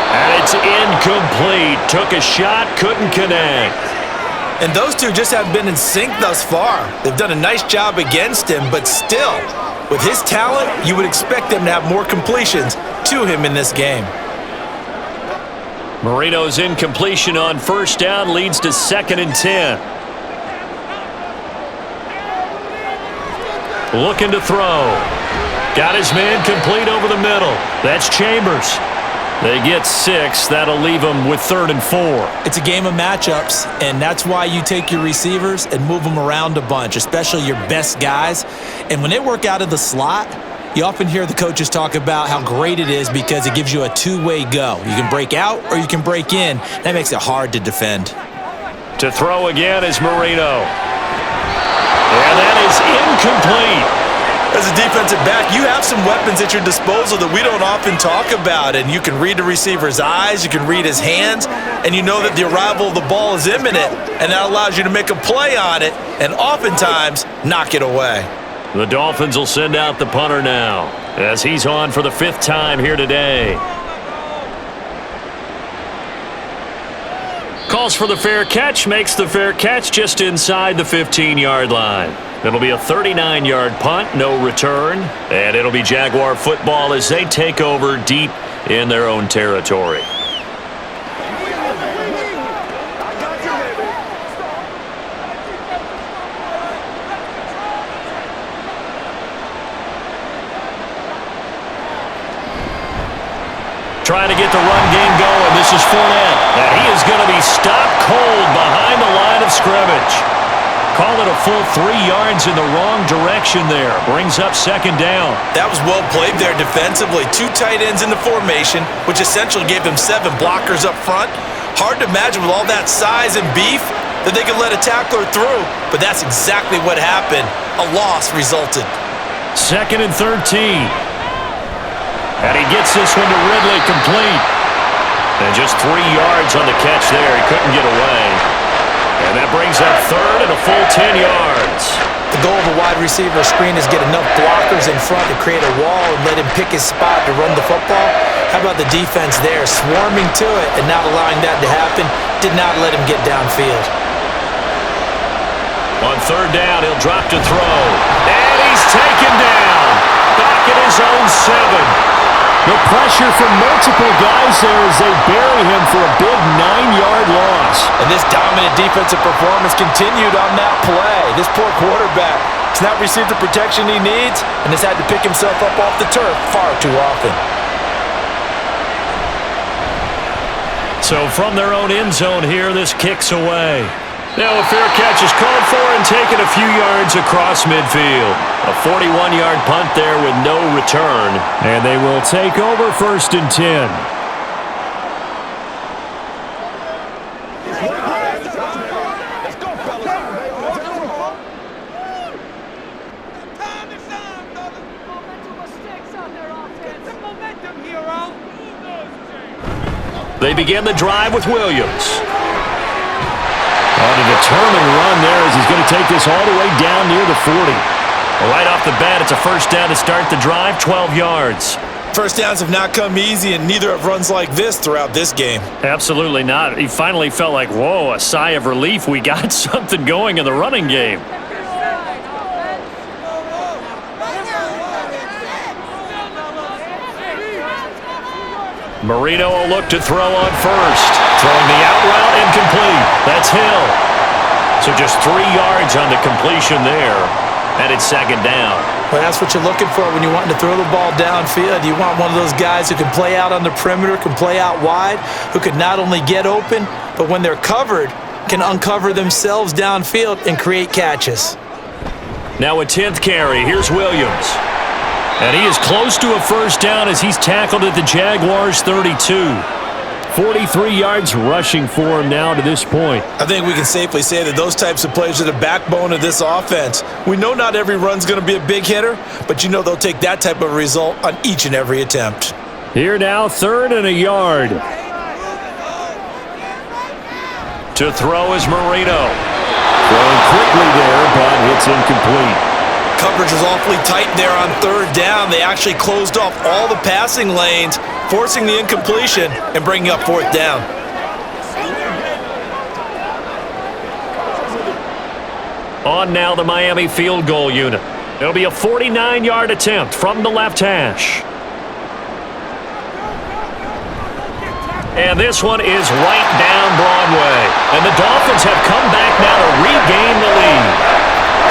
And it's incomplete. Took a shot, couldn't connect. And those two just haven't been in sync thus far. They've done a nice job against him, but still, with his talent, you would expect them to have more completions to him in this game. Marino's incompletion on first down leads to 2nd and 10. Looking to throw. Got his man complete over the middle. That's Chambers. They get 6. That'll leave them with 3rd and 4. It's a game of matchups, and that's why you take your receivers and move them around a bunch, especially your best guys. And when they work out of the slot, you often hear the coaches talk about how great it is because it gives you a two-way go. You can break out or you can break in. That makes it hard to defend. To throw again is Marino. And that is incomplete. As a defensive back, you have some weapons at your disposal that we don't often talk about, and you can read the receiver's eyes, you can read his hands, and you know that the arrival of the ball is imminent, and that allows you to make a play on it and oftentimes knock it away. The Dolphins will send out the punter now as he's on for the 5th time here today. Calls for the fair catch, makes the fair catch just inside the 15-yard line. It'll be a 39-yard punt, no return, and it'll be Jaguar football as they take over deep in their own territory. Trying to get the run game going. This is Fournette, and he is going to be stopped cold behind the line of scrimmage. Call it a full 3 yards in the wrong direction there. Brings up 2nd down. That was well played there defensively. 2 tight ends in the formation, which essentially gave them 7 blockers up front. Hard to imagine with all that size and beef that they could let a tackler through, but that's exactly what happened. A loss resulted. 2nd and 13. And he gets this one to Ridley, complete. And just 3 yards on the catch there. He couldn't get away. And that brings up 3rd and a full 10 yards. The goal of a wide receiver screen is get enough blockers in front to create a wall and let him pick his spot to run the football. How about the defense there, swarming to it and not allowing that to happen? Did not let him get downfield. On 3rd down, he'll drop to throw. And he's taken down. Back at his own 7. The pressure from multiple guys there as they bury him for a big 9-yard loss. And this dominant defensive performance continued on that play. This poor quarterback has not received the protection he needs and has had to pick himself up off the turf far too often. So from their own end zone here, this kicks away. Now a fair catch is called for and taken a few yards across midfield. A 41-yard punt there with no return. And they will take over 1st and 10. They begin the drive with Williams. On a determined run there as he's going to take this all the way down near the 40. Right off the bat, it's a 1st down to start the drive, 12 yards. First downs have not come easy, and neither have runs like this throughout this game. Absolutely not. He finally felt like, whoa, a sigh of relief. We got something going in the running game. Marino will look to throw on 1st. Throwing the out route, incomplete. That's Hill. So just 3 yards on the completion there. And it's 2nd down. Well, that's what you're looking for when you want to throw the ball downfield. You want one of those guys who can play out on the perimeter, can play out wide, who can not only get open, but when they're covered, can uncover themselves downfield and create catches. Now a 10th carry. Here's Williams. And he is close to a first down as he's tackled at the Jaguars' 32. 43 yards rushing for him now to this point. I think we can safely say that those types of plays are the backbone of this offense. We know not every run's going to be a big hitter, but you know they'll take that type of result on each and every attempt. Here now, 3rd and a yard. To throw is Marino. Throwing quickly there, but it's incomplete. Coverage was awfully tight there on 3rd down. They actually closed off all the passing lanes, forcing the incompletion and bringing up 4th down. On now the Miami field goal unit. It'll be a 49-yard attempt from the left hash. And this one is right down Broadway. And the Dolphins have come back now to regain the lead.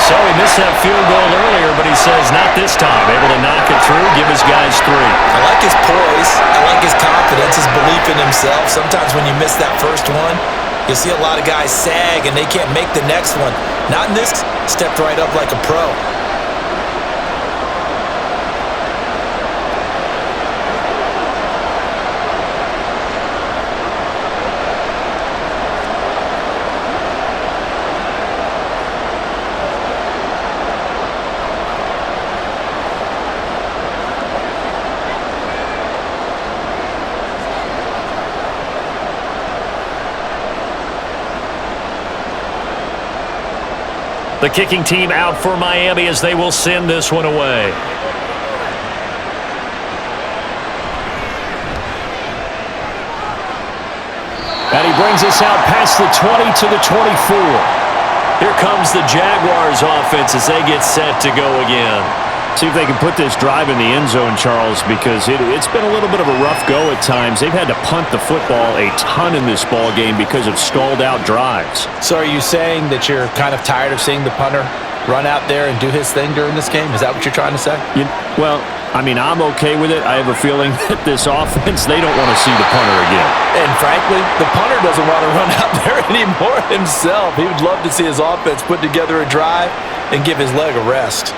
So he missed that field goal earlier, but he says not this time. Able to knock it through, give his guys 3. I like his poise. I like his confidence, his belief in himself. Sometimes when you miss that first one, you'll see a lot of guys sag and they can't make the next one. Not in this. Stepped right up like a pro. The kicking team out for Miami as they will send this one away. And he brings us out past the 20 to the 24. Here comes the Jaguars offense as they get set to go again. See if they can put this drive in the end zone, Charles, because it's been a little bit of a rough go at times. They've had to punt the football a ton in this ball game because of stalled-out drives. So are you saying that you're kind of tired of seeing the punter run out there and do his thing during this game? Is that what you're trying to say? Well, I mean, I'm okay with it. I have a feeling that this offense, they don't want to see the punter again. And frankly, the punter doesn't want to run out there anymore himself. He would love to see his offense put together a drive and give his leg a rest.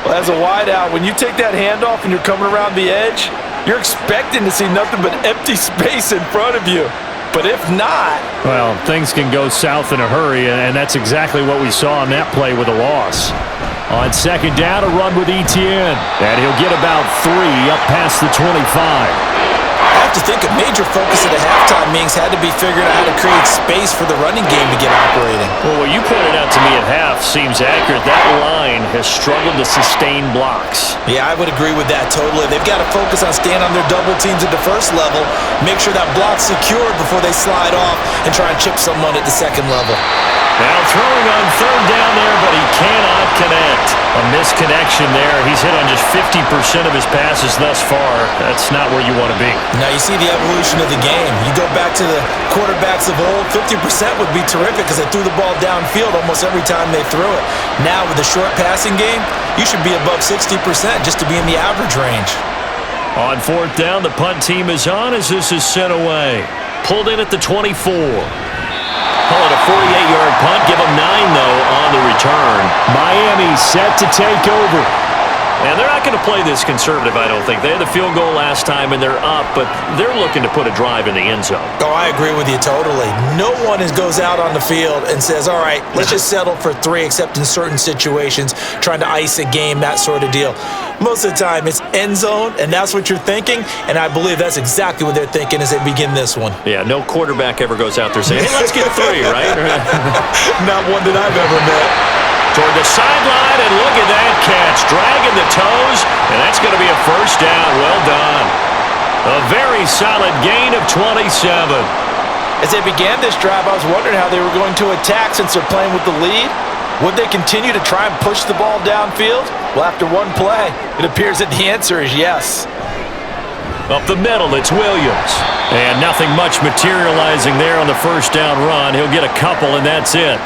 Well, as a wideout, when you take that handoff and you're coming around the edge, you're expecting to see nothing but empty space in front of you. But if not... Well, things can go south in a hurry, and that's exactly what we saw on that play with a loss. On 2nd down, a run with Etienne. And he'll get about 3 up past the 25. I have to think a major focus of the halftime meetings had to be figuring out how to create space for the running game to get operating. Well, what you pointed out to me at half seems accurate. That line has struggled to sustain blocks. Yeah, I would agree with that totally. They've got to focus on staying on their double teams at the first level, make sure that block's secured before they slide off and try and chip someone at the second level. Now throwing on 3rd down there, but he cannot connect. A misconnection there. He's hit on just 50% of his passes thus far. That's not where you want to be. Now you see the evolution of the game. You go back to the quarterbacks of old, 50% would be terrific because they threw the ball downfield almost every time they threw it. Now with the short passing game, you should be above 60% just to be in the average range. On 4th down, the punt team is on as this is sent away. Pulled in at the 24. Call it a 48-yard punt. Give them 9, though, on the return. Miami set to take over. And they're not going to play this conservative, I don't think. They had the field goal last time, and they're up, but they're looking to put a drive in the end zone. Oh, I agree with you totally. No one goes out on the field and says, all right, let's just settle for 3, except in certain situations, trying to ice a game, that sort of deal. Most of the time, it's end zone, and that's what you're thinking, and I believe that's exactly what they're thinking as they begin this one. Yeah, no quarterback ever goes out there saying, hey, let's get 3, right? Not one that I've ever met. Toward the sideline, and look at that catch. Dragging the toes, and that's going to be a first down. Well done. A very solid gain of 27. As they began this drive, I was wondering how they were going to attack since they're playing with the lead. Would they continue to try and push the ball downfield? Well, after one play, it appears that the answer is yes. Up the middle, it's Williams. And nothing much materializing there on the first down run. He'll get a couple, and that's it.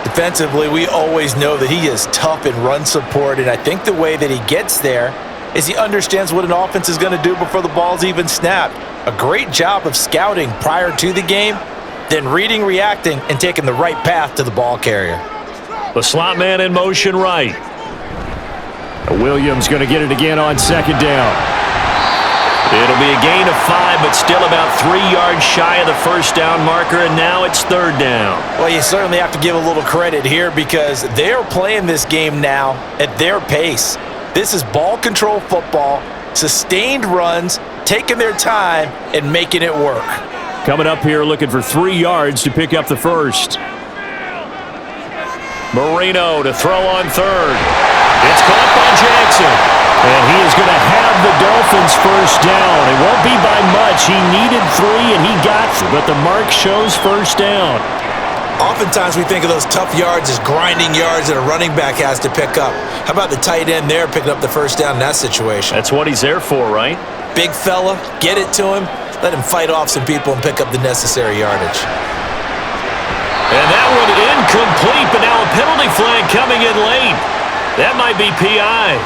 Defensively, we always know that he is tough in run support, and I think the way that he gets there is he understands what an offense is going to do before the ball's even snapped. A great job of scouting prior to the game, then reading, reacting, and taking the right path to the ball carrier. The slot man in motion right. Williams going to get it again on second down. It'll be a gain of 5, but still about 3 yards shy of the first down marker, and now it's third down. Well, you certainly have to give a little credit here because they're playing this game now at their pace. This is ball control football, sustained runs, taking their time, and making it work. Coming up here looking for 3 yards to pick up the first. Marino to throw on third. It's caught by Jackson. And he is going to have the Dolphins first down. It won't be by much. He needed 3, and he got 3, but the mark shows first down. Oftentimes we think of those tough yards as grinding yards that a running back has to pick up. How about the tight end there picking up the first down in that situation? That's what he's there for, right? Big fella, get it to him, let him fight off some people and pick up the necessary yardage. And that one incomplete, but now a penalty flag coming in late. That might be PI.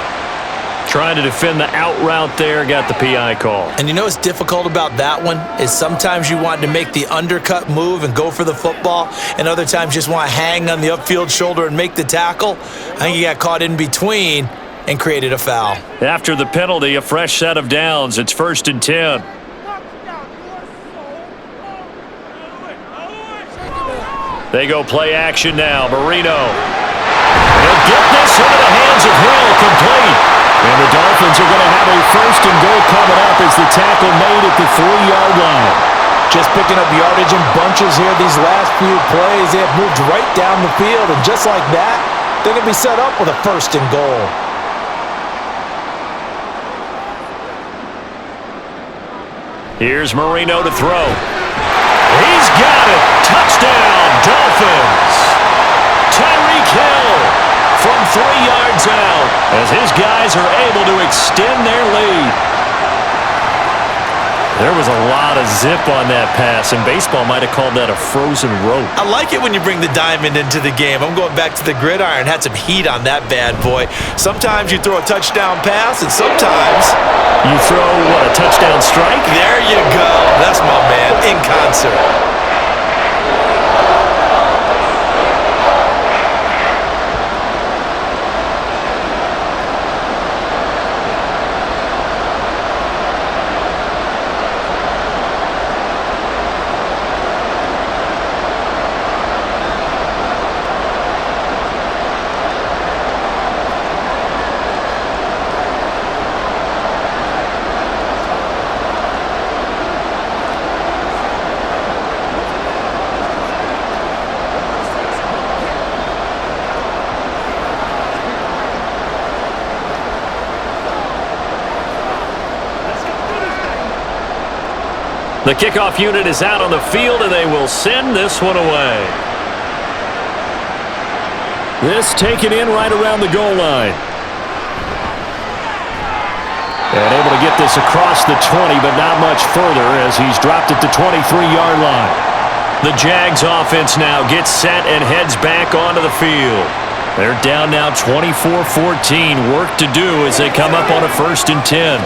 Trying to defend the out route there, got the PI call. And you know what's difficult about that one is sometimes you want to make the undercut move and go for the football, and other times you just want to hang on the upfield shoulder and make the tackle. I think he got caught in between and created a foul. After the penalty, a fresh set of downs. It's 1st and 10. They go play action now. Marino. He'll get this into the hands of Hill, complete. And the Dolphins are going to have a 1st and goal coming up as the tackle made at the 3-yard line. Just picking up yardage in bunches here these last few plays. They have moved right down the field, and just like that, they're going to be set up with a 1st and goal. Here's Marino to throw. He's got it. Touchdown, Dolphins. Tyreek Hill from 3 yards out as his guys are able to extend their lead. There was a lot of zip on that pass, and baseball might have called that a frozen rope. I like it when you bring the diamond into the game. I'm going back to the gridiron. Had some heat on that bad boy. Sometimes you throw a touchdown pass, and sometimes you throw, what, a touchdown strike? There you go. That's my man, in concert. The kickoff unit is out on the field, and they will send this one away. This taken in right around the goal line. And able to get this across the 20, but not much further as he's dropped at the 23-yard line. The Jags offense now gets set and heads back onto the field. They're down now 24-14. Work to do as they come up on a 1st and 10.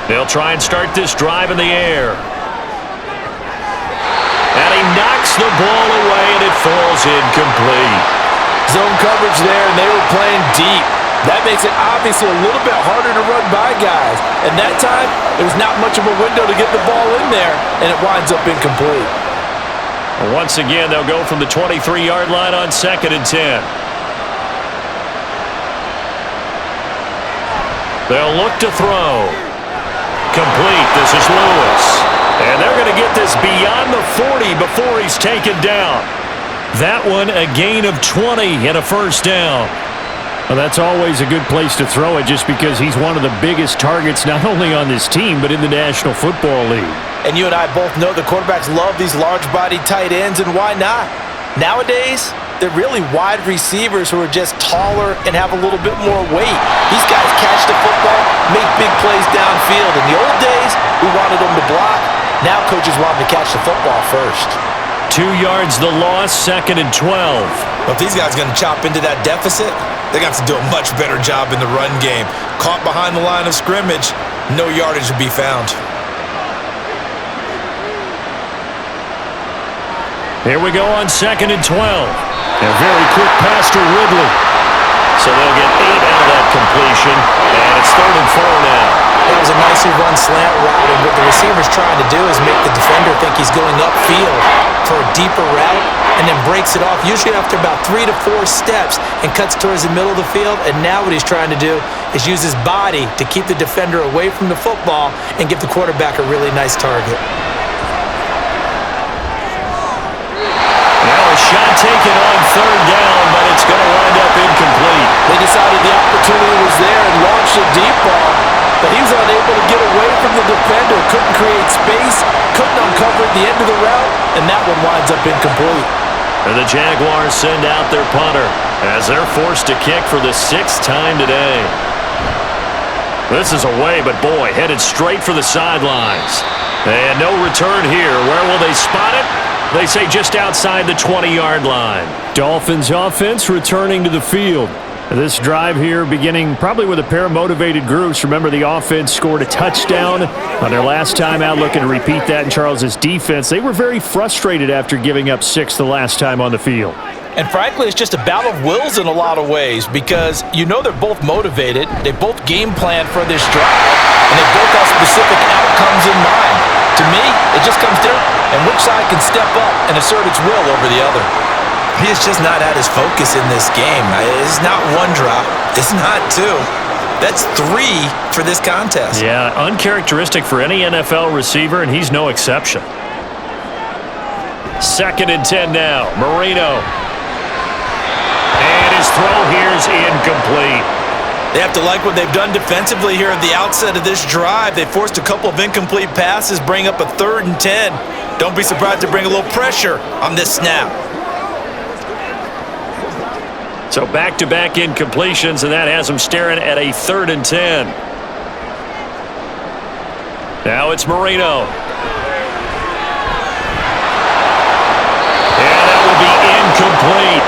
They'll try and start this drive in the air. And he knocks the ball away, and it falls incomplete. Zone coverage there, and they were playing deep. That makes it obviously a little bit harder to run by guys. And that time, there was not much of a window to get the ball in there, and it winds up incomplete. Once again, they'll go from the 23-yard line on 2nd and 10. They'll look to throw. Complete. This is Lewis. And they're going to get this beyond the 40 before he's taken down. That one a gain of 20 and a 1st down. Well, that's always a good place to throw it just because he's one of the biggest targets not only on this team but in the National Football League. And you and I both know the quarterbacks love these large-bodied tight ends, and why not? Nowadays, they're really wide receivers who are just taller and have a little bit more weight. These guys catch the football, make big plays downfield. In the old days, we wanted them to block. Now coaches want them to catch the football first. 2 yards the loss, 2nd and 12. Well, if these guys are going to chop into that deficit, they're going to have to do a much better job in the run game. Caught behind the line of scrimmage, no yardage to be found. Here we go on 2nd and 12. A very quick pass to Ridley. So they'll get 8 out of that completion, and it's 3rd and 4 now. That was a nicely run slant route, and what the receiver's trying to do is make the defender think he's going upfield for a deeper route, and then breaks it off, usually after about 3 to 4 steps, and cuts towards the middle of the field. And now what he's trying to do is use his body to keep the defender away from the football and give the quarterback a really nice target. Now a shot taken on 3rd down, but it's going to wind up incomplete. They decided the opportunity was there and launched a deep ball, but he was unable to get away from the defender, couldn't create space, couldn't uncover at the end of the route, and that one winds up incomplete. And the Jaguars send out their punter as they're forced to kick for the 6th time today. This is away, but boy, headed straight for the sidelines. And no return here. Where will they spot it? They say just outside the 20-yard line. Dolphins offense returning to the field. This drive here beginning probably with a pair of motivated groups. Remember, the offense scored a touchdown on their last time out, looking to repeat that in Charles's defense. They were very frustrated after giving up 6 the last time on the field. And frankly, it's just a battle of wills in a lot of ways, because you know they're both motivated, they both game plan for this drive, and they both have specific outcomes in mind. To me, it just comes down and which side can step up and assert its will over the other. He is just not at his focus in this game. It's not one drop. It's not 2. That's 3 for this contest. Yeah, uncharacteristic for any NFL receiver, and he's no exception. 2nd and 10 now. Marino. And his throw here is incomplete. They have to like what they've done defensively here at the outset of this drive. They forced a couple of incomplete passes, bring up a 3rd and 10. Don't be surprised to bring a little pressure on this snap. So back-to-back incompletions, and that has them staring at a 3rd and 10. Now it's Marino. And that will be incomplete.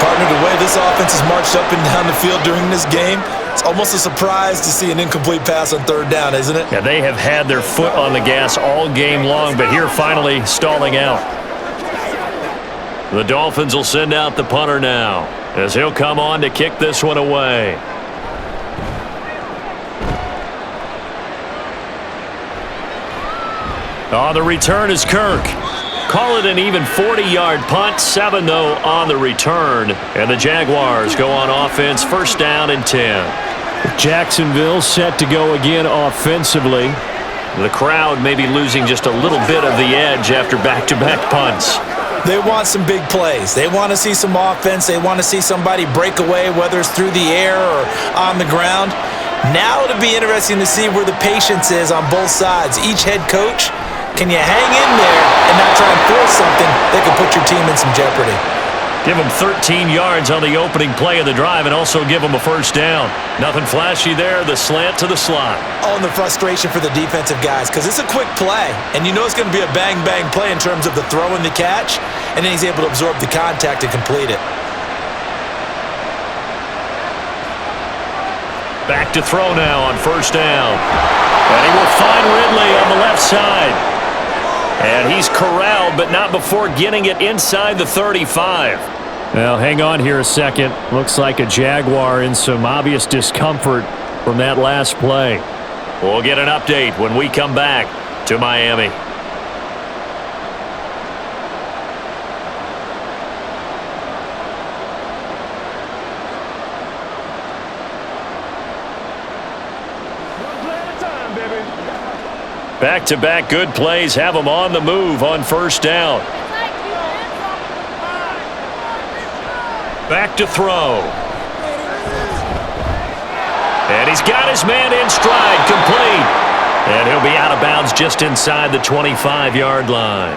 Partner, the way this offense has marched up and down the field during this game, it's almost a surprise to see an incomplete pass on 3rd down, isn't it? Yeah, they have had their foot on the gas all game long, but here finally stalling out. The Dolphins will send out the punter now, as he'll come on to kick this one away. On the return is Kirk. Call it an even 40-yard punt, 7 though on the return. And the Jaguars go on offense, 1st down and 10. Jacksonville set to go again offensively. The crowd may be losing just a little bit of the edge after back-to-back punts. They want some big plays. They want to see some offense. They want to see somebody break away, whether it's through the air or on the ground. Now it'll be interesting to see where the patience is on both sides. Each head coach, can you hang in there and not try and force something that could put your team in some jeopardy? Give them 13 yards on the opening play of the drive and also give them a 1st down. Nothing flashy there, the slant to the slot. Oh, and the frustration for the defensive guys, because it's a quick play, and you know it's going to be a bang-bang play in terms of the throw and the catch, and then he's able to absorb the contact and complete it. Back to throw now on 1st down. And he will find Ridley on the left side. And he's corralled, but not before getting it inside the 35. Well, hang on here a second. Looks like a Jaguar in some obvious discomfort from that last play. We'll get an update when we come back to Miami. Back-to-back good plays have them on the move on 1st down. Back to throw. And he's got his man in stride, complete. And he'll be out of bounds just inside the 25-yard line.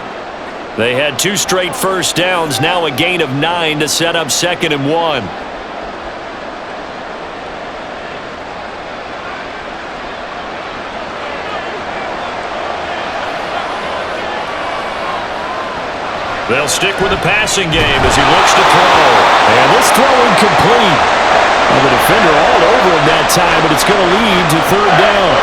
They had 2 straight 1st downs, now a gain of 9 to set up 2nd and 1. They'll stick with the passing game as he looks to throw. And this throw incomplete. Well, the defender all over him that time, but it's going to lead to 3rd down.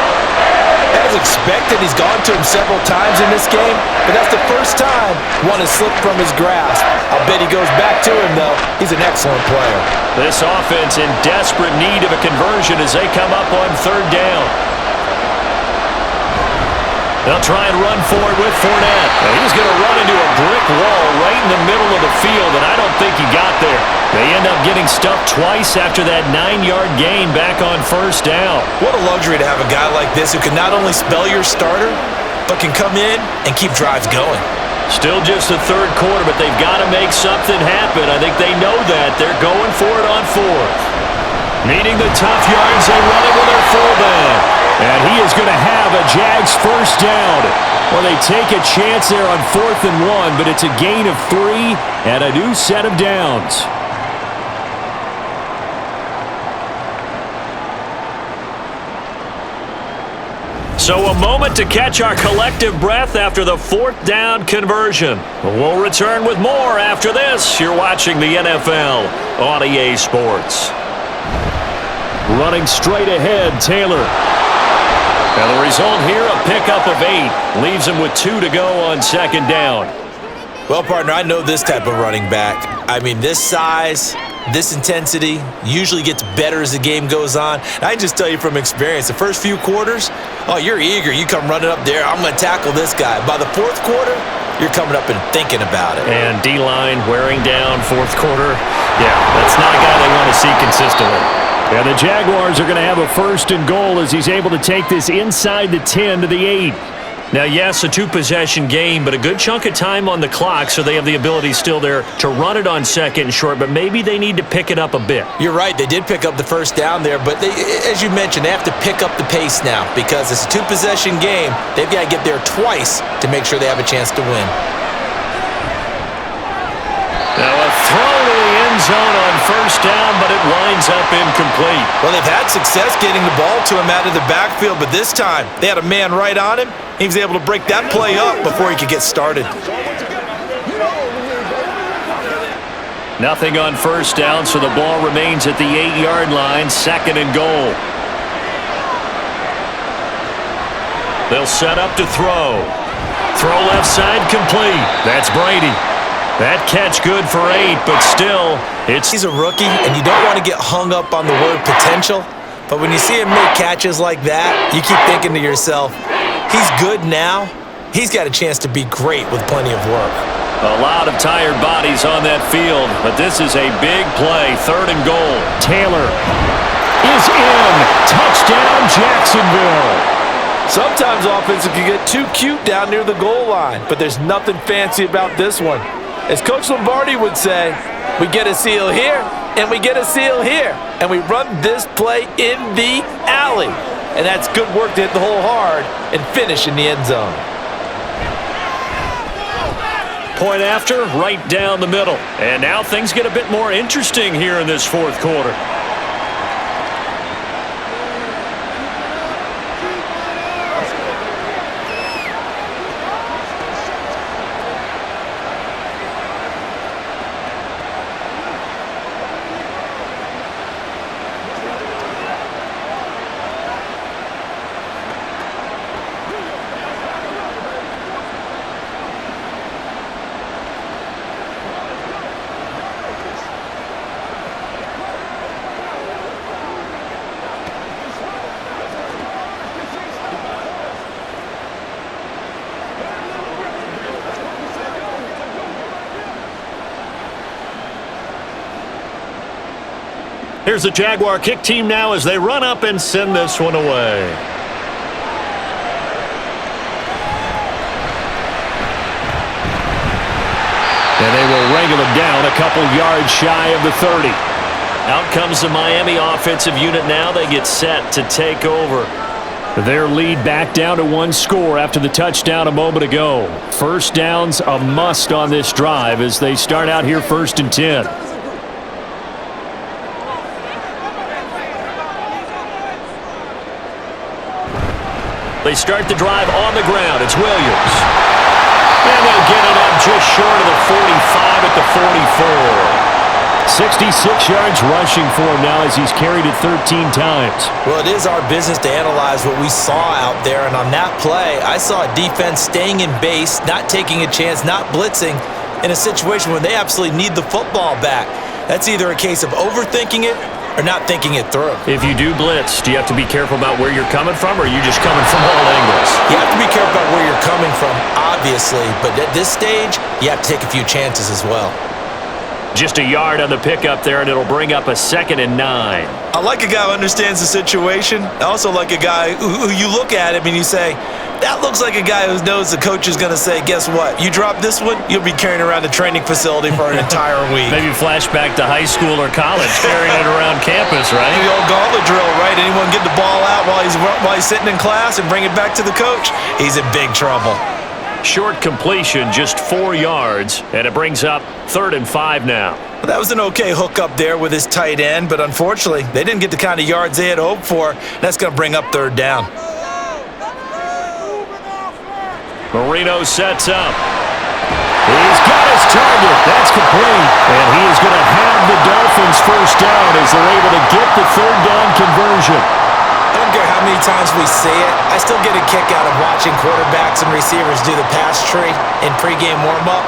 As expected, he's gone to him several times in this game, but that's the first time one has slipped from his grasp. I'll bet he goes back to him, though. He's an excellent player. This offense in desperate need of a conversion as they come up on third down. They'll try and run for it with Fournette. And he's going to run into a brick wall right in the middle of the field, and I don't think he got there. They end up getting stuffed twice after that 9-yard gain back on first down. What a luxury to have a guy like this who can not only spell your starter, but can come in and keep drives going. Still just the third quarter, but they've got to make something happen. I think they know that. They're going for it on fourth. Needing the tough yards, they run it with their fullback. And he is going to have a Jags first down. Well, they take a chance there on 4th and 1, but it's a gain of 3 and a new set of downs. So a moment to catch our collective breath after the 4th down conversion. We'll return with more after this. You're watching the NFL on EA Sports. Running straight ahead, Taylor. And the result here, a pickup of 8. Leaves him with 2 to go on second down. Well, partner, I know this type of running back. I mean, this size, this intensity usually gets better as the game goes on. And I can just tell you from experience, the first few quarters, oh, you're eager. You come running up there, I'm going to tackle this guy. By the 4th quarter, you're coming up and thinking about it. And D-line wearing down 4th quarter. Yeah, that's not a guy they want to see consistently. And the Jaguars are going to have a 1st and goal as he's able to take this inside the 10 to the 8. Now, yes, a 2-possession game, but a good chunk of time on the clock, so they have the ability still there to run it on 2nd and short, but maybe they need to pick it up a bit. You're right. They did pick up the first down there, but they, as you mentioned, they have to pick up the pace now because it's a 2-possession game. They've got to get there twice to make sure they have a chance to win. Now a throw to the end zone on first down, but it winds up incomplete. Well, they've had success getting the ball to him out of the backfield, but this time they had a man right on him. He was able to break that play up before he could get started. Nothing on first down, so the ball remains at the 8-yard line, 2nd and goal. They'll set up to throw. Throw left side complete. That's Brady. That catch good for 8, but still, he's a rookie, and you don't want to get hung up on the word potential. But when you see him make catches like that, you keep thinking to yourself, he's good now. He's got a chance to be great with plenty of work. A lot of tired bodies on that field, but this is a big play. 3rd and goal. Taylor is in. Touchdown, Jacksonville. Sometimes offenses can get too cute down near the goal line, but there's nothing fancy about this one. As Coach Lombardi would say, we get a seal here, and we get a seal here, and we run this play in the alley. And that's good work to hit the hole hard and finish in the end zone. Point after, right down the middle. And now things get a bit more interesting here in this 4th quarter. Here's the Jaguar kick team now as they run up and send this one away. And they will wrangle him down a couple yards shy of the 30. Out comes the Miami offensive unit now. They get set to take over. Their lead back down to 1 score after the touchdown a moment ago. First down's a must on this drive as they start out here 1st and 10. They start the drive on the ground. It's Williams. And they'll get it up just short of the 45 at the 44. 66 yards rushing for him now as he's carried it 13 times. Well, it is our business to analyze what we saw out there, and on that play, I saw a defense staying in base, not taking a chance, not blitzing in a situation where they absolutely need the football back. That's either a case of overthinking it or not thinking it through. If you do blitz, do you have to be careful about where you're coming from, or are you just coming from all angles? You have to be careful about where you're coming from, obviously, but at this stage, you have to take a few chances as well. Just a yard on the pickup there, and it'll bring up a 2nd and 9. I like a guy who understands the situation. I also like a guy who you look at him and you say, that looks like a guy who knows the coach is going to say, guess what? You drop this one, you'll be carrying around the training facility for an entire week. Maybe flashback to high school or college, carrying it around campus, right? The old gauntlet drill, right? Anyone get the ball out while he's sitting in class and bring it back to the coach? He's in big trouble. Short completion, just 4 yards, and it brings up 3rd and 5 now. Well, that was an okay hook up there with his tight end, but unfortunately, they didn't get the kind of yards they had hoped for. That's going to bring up 3rd down. Marino sets up. He's got his target. That's complete. And he is going to have the Dolphins first down as they're able to get the 3rd down conversion. I don't care how many times we see it. I still get a kick out of watching quarterbacks and receivers do the pass tree in pregame warm-up.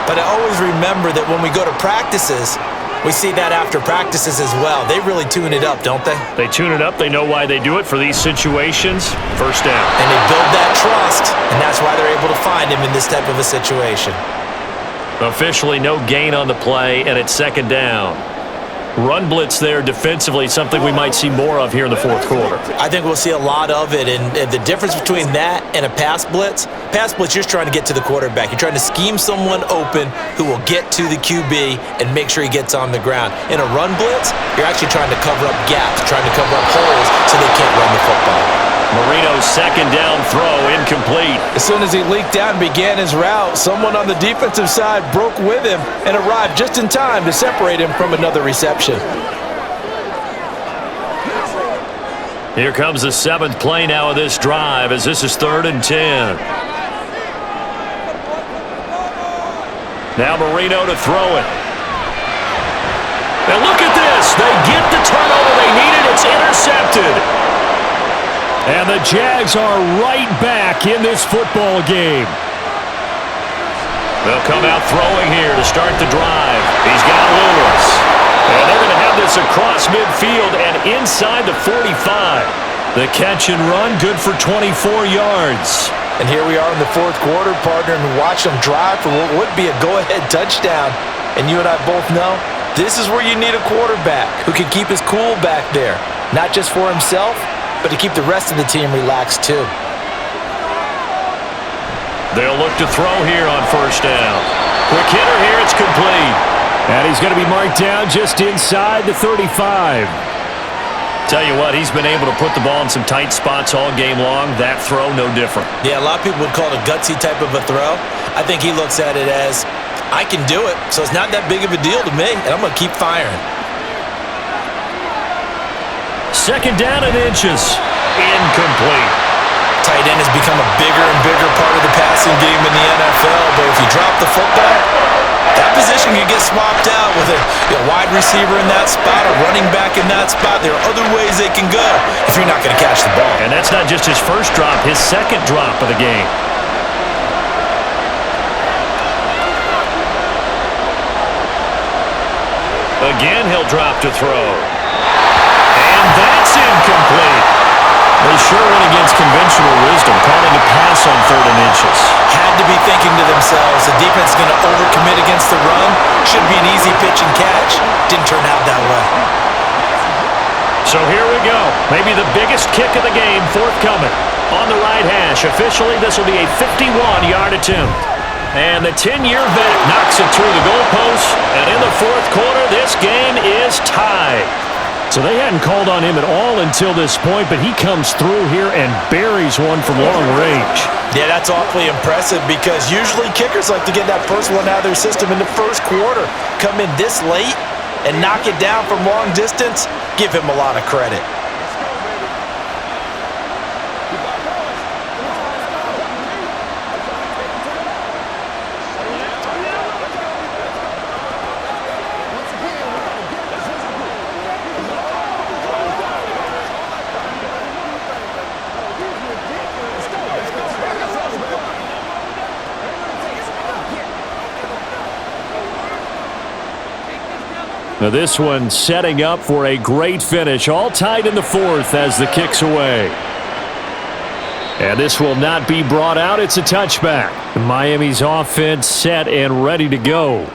But I always remember that when we go to practices, we see that after practices as well. They really tune it up, don't they? They tune it up. They know why they do it for these situations. First down. And they build that trust, and that's why they're able to find him in this type of a situation. Officially no gain on the play, and it's 2nd down. Run blitz there defensively, something we might see more of here in the 4th quarter. I think we'll see a lot of it, and the difference between that and a pass blitz, you're trying to get to the quarterback. You're trying to scheme someone open who will get to the QB and make sure he gets on the ground. In a run blitz, you're actually trying to cover up gaps, trying to cover up holes so they can't run the football. Marino's 2nd down throw incomplete. As soon as he leaked out and began his route, someone on the defensive side broke with him and arrived just in time to separate him from another reception. Here comes the 7th play now of this drive as this is 3rd and 10. Now Marino to throw it. And look at this. They get the turnover they needed. It's intercepted. And the Jags are right back in this football game. They'll come out throwing here to start the drive. He's got Lewis. And they're going to have this across midfield and inside the 45. The catch and run, good for 24 yards. And here we are in the 4th quarter, partner, and watch them drive for what would be a go-ahead touchdown. And you and I both know this is where you need a quarterback who can keep his cool back there, not just for himself, but to keep the rest of the team relaxed too. They'll look to throw here on 1st down. Quick hitter here, it's complete. And he's going to be marked down just inside the 35. Tell you what, he's been able to put the ball in some tight spots all game long. That throw, no different. Yeah, a lot of people would call it a gutsy type of a throw. I think he looks at it as, I can do it, so it's not that big of a deal to me, and I'm going to keep firing. 2nd down and inches. Incomplete. Tight end has become a bigger and bigger part of the passing game in the NFL, but if you drop the football, that position can get swapped out with a wide receiver in that spot, a running back in that spot. There are other ways they can go if you're not going to catch the ball. And that's not just his first drop, his 2nd drop of the game. Again, he'll drop to throw. And that's incomplete. They sure went against conventional wisdom, calling a pass on 3rd and inches. Had to be thinking to themselves, the defense is going to overcommit against the run. Should be an easy pitch and catch. Didn't turn out that way. So here we go. Maybe the biggest kick of the game forthcoming. On the right hash. Officially, this will be a 51-yard attempt. And the 10-year vet knocks it through the goalpost. And in the 4th quarter, this game is tied. So they hadn't called on him at all until this point, but he comes through here and buries one from long range. Yeah, that's awfully impressive because usually kickers like to get that first one out of their system in the 1st quarter. Come in this late and knock it down from long distance, give him a lot of credit. Now this one setting up for a great finish. All tied in the fourth as the kick's away. And this will not be brought out. It's a touchback. Miami's offense set and ready to go.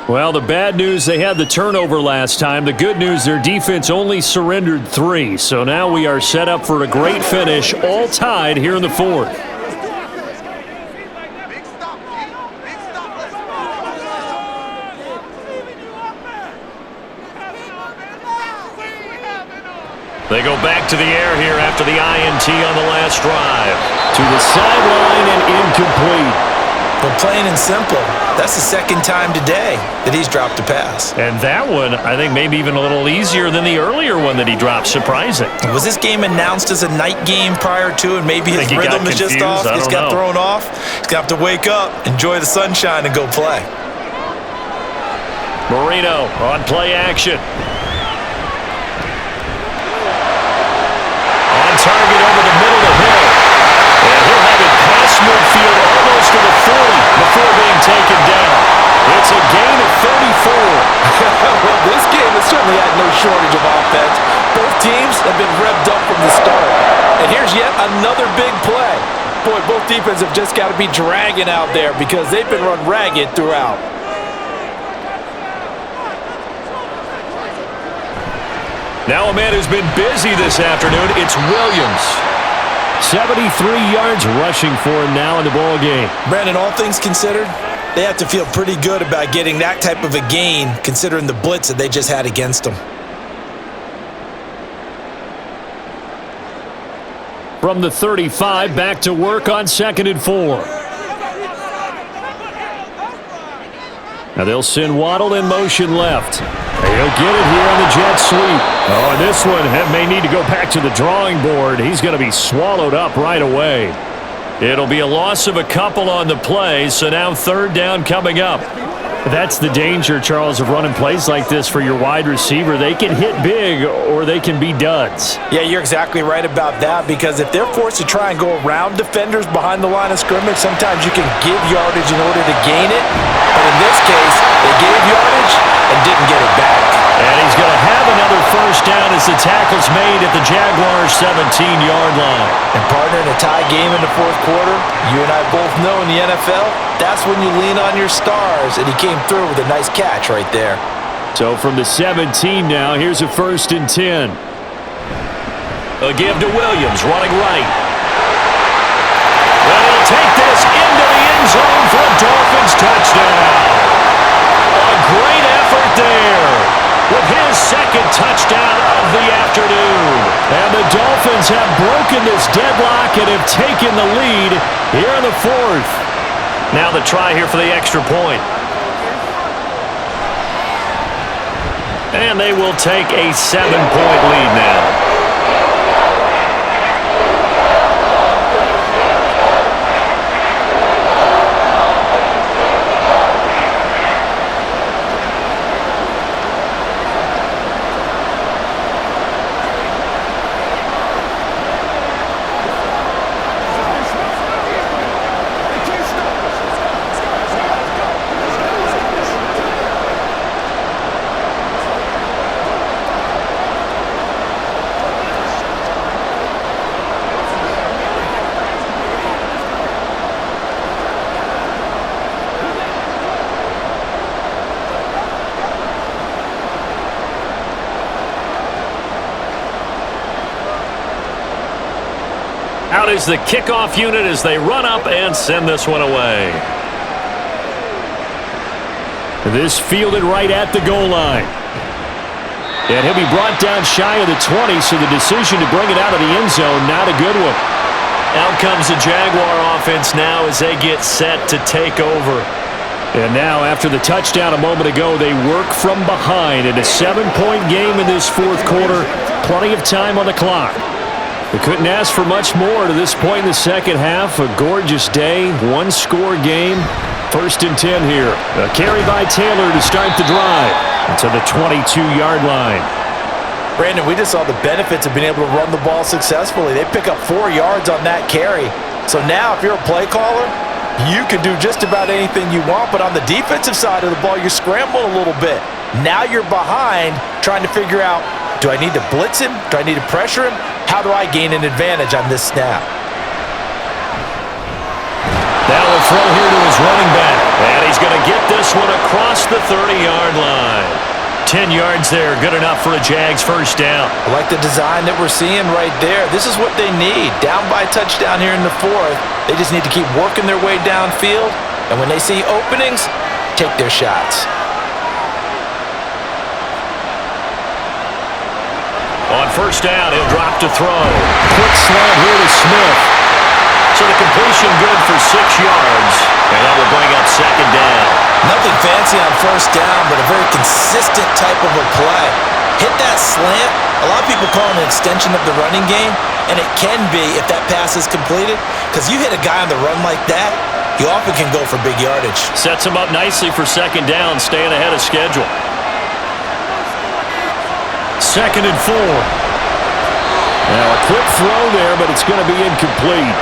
Well, the bad news, they had the turnover last time. The good news, their defense only surrendered 3. So now we are set up for a great finish, all tied here in the fourth. They go back to the air here after the INT on the last drive. To the sideline and incomplete. But plain and simple, that's the second time today that he's dropped a pass. And that one, I think, maybe even a little easier than the earlier one that he dropped. Surprising. Was this game announced as a night game prior to, and maybe his rhythm is just off? He's got thrown off. He's got to wake up, enjoy the sunshine, and go play. Marino on play action. On target over the middle of Hill. And he'll have it past midfield almost to the 40 before being taken down. It's a gain of 34. Well, this game has certainly had no shortage of offense. Both teams have been revved up from the start. And here's yet another big play. Boy, both defenses have just got to be dragging out there because they've been run ragged throughout. Now a man who's been busy this afternoon, it's Williams. 73 yards rushing for him now in the ball game. Brandon, all things considered, they have to feel pretty good about getting that type of a gain considering the blitz that they just had against them. From the 35, back to work on 2nd and 4. Now they'll send Waddle in motion left. He'll get it here on the jet sweep. Oh, and this one may need to go back to the drawing board. He's going to be swallowed up right away. It'll be a loss of a couple on the play, so now 3rd down coming up. That's the danger, Charles, of running plays like this for your wide receiver. They can hit big or they can be duds. Yeah, you're exactly right about that because if they're forced to try and go around defenders behind the line of scrimmage, sometimes you can give yardage in order to gain it. But in this case, they gave yardage and didn't get it back. And he's going to have another 1st down as the tackle's made at the Jaguars' 17-yard line. And partner, in a tie game in the 4th quarter, you and I both know in the NFL, that's when you lean on your stars, and he came through with a nice catch right there. So from the 17 now, here's a 1st and 10. A give to Williams, running right. Well, he'll take this into the end zone for a Dolphins touchdown. A great effort there with his 2nd touchdown of the afternoon. And the Dolphins have broken this deadlock and have taken the lead here in the 4th. Now the try here for the extra point. And they will take a 7-point lead now. Out is the kickoff unit as they run up and send this one away. This fielded right at the goal line. And he'll be brought down shy of the 20, so the decision to bring it out of the end zone, not a good one. Out comes the Jaguar offense now as they get set to take over. And now, after the touchdown a moment ago, they work from behind in a 7-point game in this 4th quarter. Plenty of time on the clock. We couldn't ask for much more to this point in the 2nd half. A gorgeous day, 1-score game. 1st and 10 here. A carry by Taylor to start the drive to the 22-yard line. Brandon, we just saw the benefits of being able to run the ball successfully. They pick up 4 yards on that carry. So now if you're a play caller, you can do just about anything you want. But on the defensive side of the ball, you're scrambling a little bit. Now you're behind trying to figure out, do I need to blitz him? Do I need to pressure him? How do I gain an advantage on this snap? Now a throw here to his running back. And he's going to get this one across the 30-yard line. 10 yards there, good enough for a Jags first down. I like the design that we're seeing right there. This is what they need. Down by a touchdown here in the fourth. They just need to keep working their way downfield. And when they see openings, take their shots. On first down, he'll drop to throw. Quick slant here to Smith. So the completion good for 6 yards. And that will bring up second down. Nothing fancy on first down, but a very consistent type of a play. Hit that slant. A lot of people call it an extension of the running game, and it can be if that pass is completed, because you hit a guy on the run like that, you often can go for big yardage. Sets him up nicely for second down, staying ahead of schedule. 2nd and 4. Now a quick throw there, but it's going to be incomplete.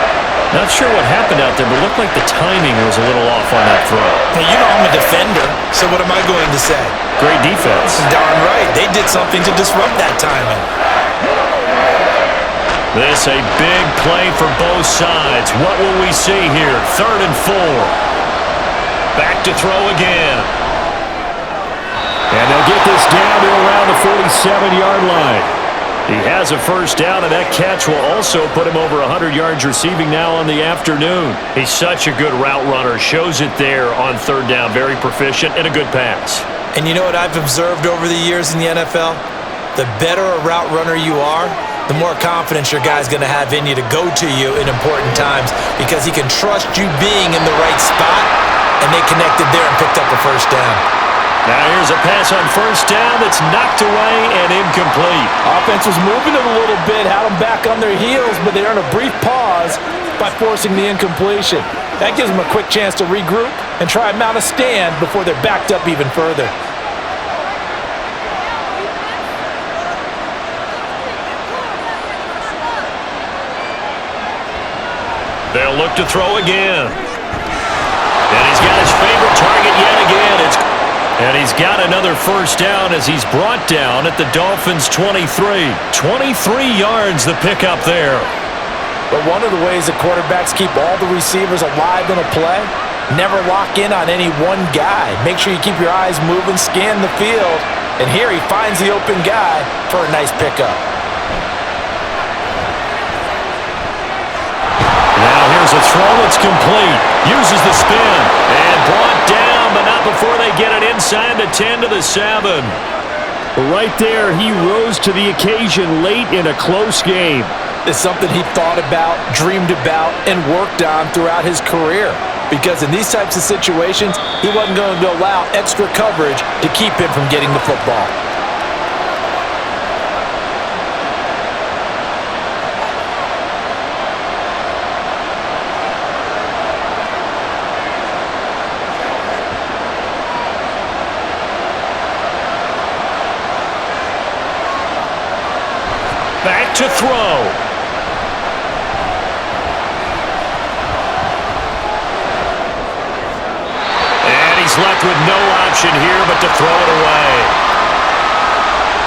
Not sure what happened out there, but it looked like the timing was a little off on that throw. Now, you know I'm a defender, so what am I going to say? Great defense. Darn right. They did something to disrupt that timing. This a big play for both sides. What will we see here? 3rd and 4. Back to throw again. And they'll get this down to around the 47-yard line. He has a first down, and that catch will also put him over 100 yards receiving now on the afternoon. He's such a good route runner. Shows it there on 3rd down. Very proficient and a good pass. And you know what I've observed over the years in the NFL? The better a route runner you are, the more confidence your guy's going to have in you to go to you in important times, because he can trust you being in the right spot, and they connected there and picked up a first down. Now here's a pass on first down that's knocked away and incomplete. Offense was moving it a little bit, had them back on their heels, but they earned a brief pause by forcing the incompletion. That gives them a quick chance to regroup and try and mount a stand before they're backed up even further. They'll look to throw again. And he's got his favorite target yet again. And he's got another first down as he's brought down at the Dolphins' 23. 23 yards the pickup there. But one of the ways that quarterbacks keep all the receivers alive in a play, never lock in on any one guy. Make sure you keep your eyes moving, scan the field. And here he finds the open guy for a nice pickup. Now here's a throw that's complete. Uses the spin and brought down, but not before they get it inside the 10 to the 7. Right there, he rose to the occasion late in a close game. It's something he thought about, dreamed about, and worked on throughout his career. Because in these types of situations, he wasn't going to allow extra coverage to keep him from getting the football. Back to throw. And he's left with no option here but to throw it away.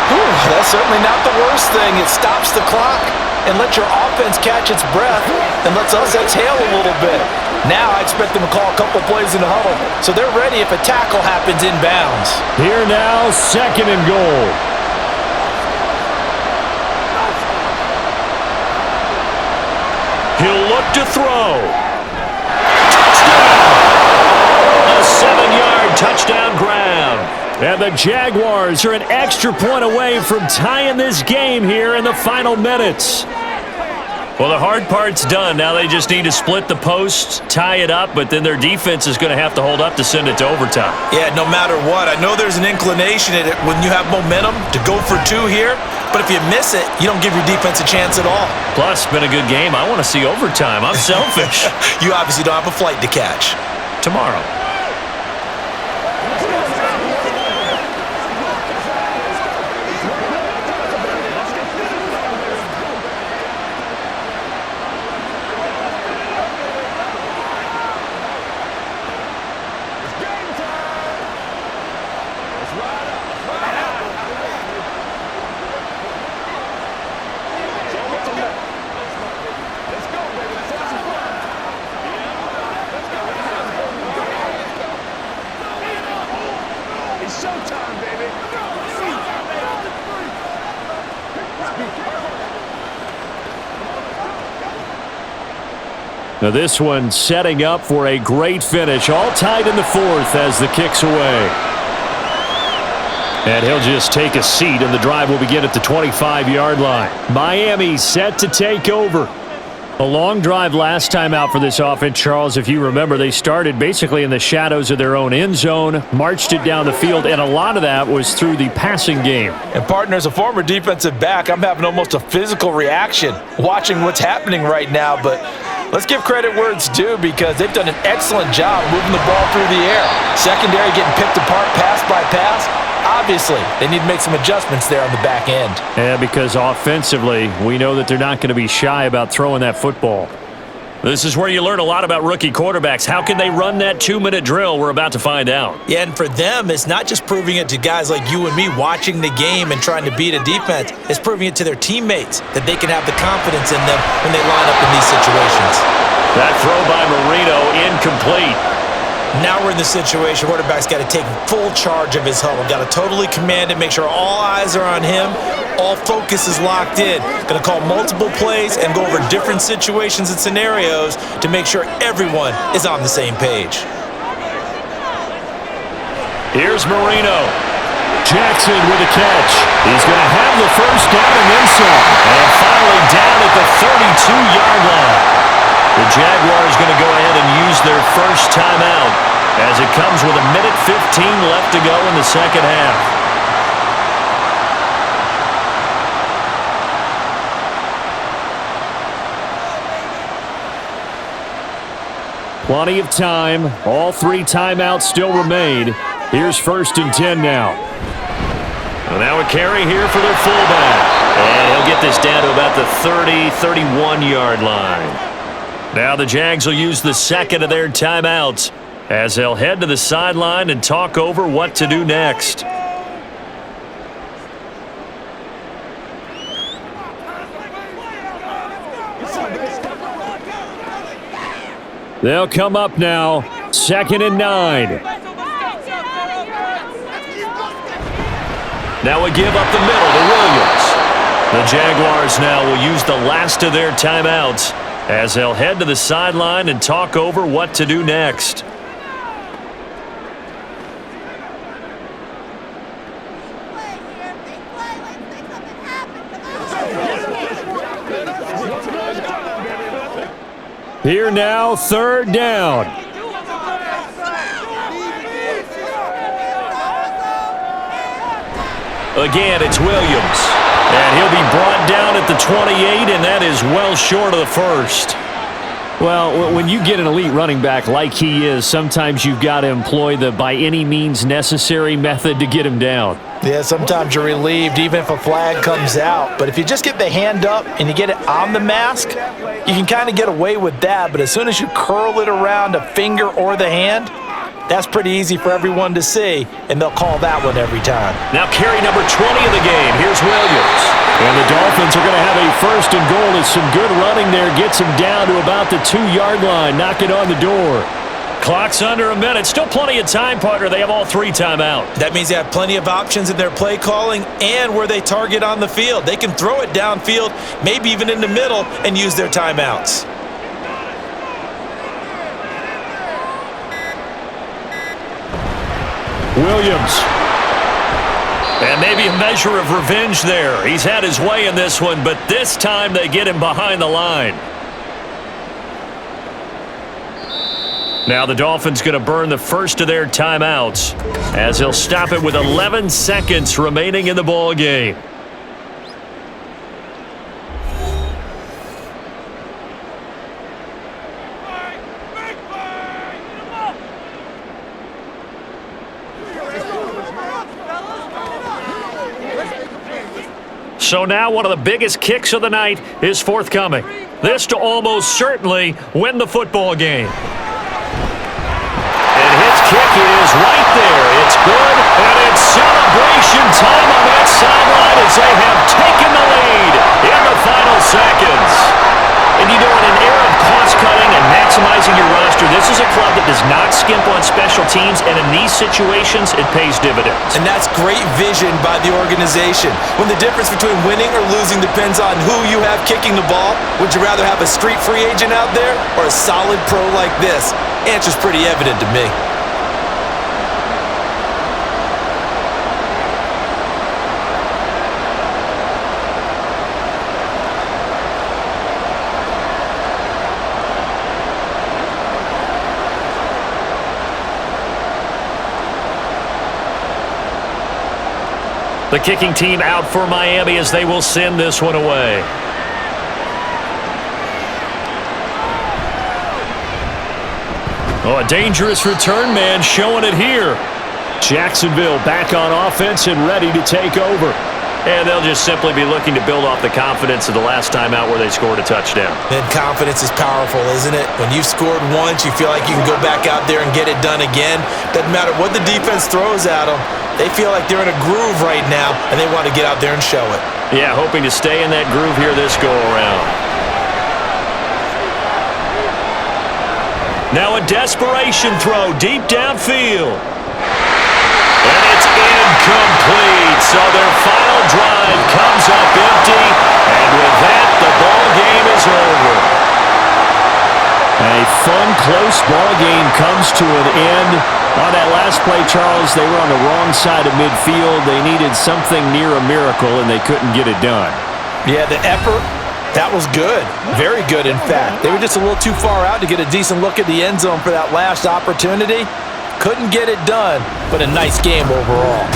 Whew, that's certainly not the worst thing. It stops the clock and lets your offense catch its breath and lets us exhale a little bit. Now I expect them to call a couple plays in the huddle, so they're ready if a tackle happens inbounds. Here now, 2nd and goal. He'll look to throw. Touchdown! A 7-yard touchdown ground. And the Jaguars are an extra point away from tying this game here in the final minutes. Well, the hard part's done. Now they just need to split the posts, tie it up, but then their defense is going to have to hold up to send it to overtime. Yeah, no matter what. I know there's an inclination in it when you have momentum to go for two here, but if you miss it, you don't give your defense a chance at all. Plus, it's been a good game. I want to see overtime. I'm selfish. You obviously don't have a flight to catch. Tomorrow. Now this one setting up for a great finish. All tied in the fourth as the kick's away. And he'll just take a seat, and the drive will begin at the 25-yard line. Miami set to take over. A long drive last time out for this offense, Charles. If you remember, they started basically in the shadows of their own end zone, marched it down the field, and a lot of that was through the passing game. And partner, as a former defensive back, I'm having almost a physical reaction watching what's happening right now. But let's give credit where it's due, because they've done an excellent job moving the ball through the air. Secondary getting picked apart pass by pass. Obviously, they need to make some adjustments there on the back end. Yeah, because offensively, we know that they're not going to be shy about throwing that football. This is where you learn a lot about rookie quarterbacks. How can they run that 2-minute drill? We're about to find out. Yeah, and for them, it's not just proving it to guys like you and me watching the game and trying to beat a defense. It's proving it to their teammates that they can have the confidence in them when they line up in these situations. That throw by Marino incomplete. Now we're in the situation, quarterback's got to take full charge of his huddle. Got to totally command it, make sure all eyes are on him. All focus is locked in. Going to call multiple plays and go over different situations and scenarios to make sure everyone is on the same page. Here's Marino. Jackson with a catch. He's going to have the first down and then some. And finally down at the 32-yard line. The Jaguars going to go ahead and use their first timeout as it comes with 1:15 left to go in the second half. Plenty of time. All three timeouts still remain. Here's 1st and 10 now. Well, now a carry here for their fullback. And he'll get this down to about the 30, 31-yard line. Now the Jags will use the second of their timeouts as they'll head to the sideline and talk over what to do next. They'll come up now. 2nd and 9. Now we give up the middle to Williams. The Jaguars now will use the last of their timeouts as they'll head to the sideline and talk over what to do next. Here now, 3rd down. Again, it's Williams. And he'll be brought down at the 28, and that is well short of the first. Well, when you get an elite running back like he is, sometimes you've got to employ the by any means necessary method to get him down. Yeah, sometimes you're relieved even if a flag comes out. But if you just get the hand up and you get it on the mask, you can kind of get away with that. But as soon as you curl it around a finger or the hand, that's pretty easy for everyone to see, and they'll call that one every time. Now carry number 20 of the game. Here's Williams. And the Dolphins are going to have a 1st and goal as some good running there gets him down to about the 2-yard line. Knock it on the door. Clock's under a minute. Still plenty of time, partner. They have all 3 timeout. That means they have plenty of options in their play calling and where they target on the field. They can throw it downfield, maybe even in the middle, and use their timeouts. Williams. And maybe a measure of revenge there. He's had his way in this one, but this time they get him behind the line. Now the Dolphins going to burn the first of their timeouts as he'll stop it with 11 seconds remaining in the ball game. So now one of the biggest kicks of the night is forthcoming. This to almost certainly win the football game. And his kick is right there. It's good, and it's celebration time on that sideline as they have taken the lead in the final seconds. And you know, in an era of cost-cutting and maximizing your roster, this is a club that does not skimp on special special teams, and in these situations, it pays dividends. And that's great vision by the organization. When the difference between winning or losing depends on who you have kicking the ball, would you rather have a street free agent out there or a solid pro like this? Answer's pretty evident to me. The kicking team out for Miami as they will send this one away. Oh, a dangerous return man showing it here. Jacksonville back on offense and ready to take over. And they'll just simply be looking to build off the confidence of the last time out where they scored a touchdown. And confidence is powerful, isn't it? When you've scored once, you feel like you can go back out there and get it done again. Doesn't matter what the defense throws at them. They feel like they're in a groove right now, and they want to get out there and show it. Yeah, hoping to stay in that groove here this go-around. Now a desperation throw deep downfield. And it's incomplete. So their final drive comes up empty. And with that, the ball game is over. A fun, close ball game comes to an end. On that last play, Charles, they were on the wrong side of midfield. They needed something near a miracle, and they couldn't get it done. Yeah, the effort, that was good. Very good, in fact. They were just a little too far out to get a decent look at the end zone for that last opportunity. Couldn't get it done, but a nice game overall.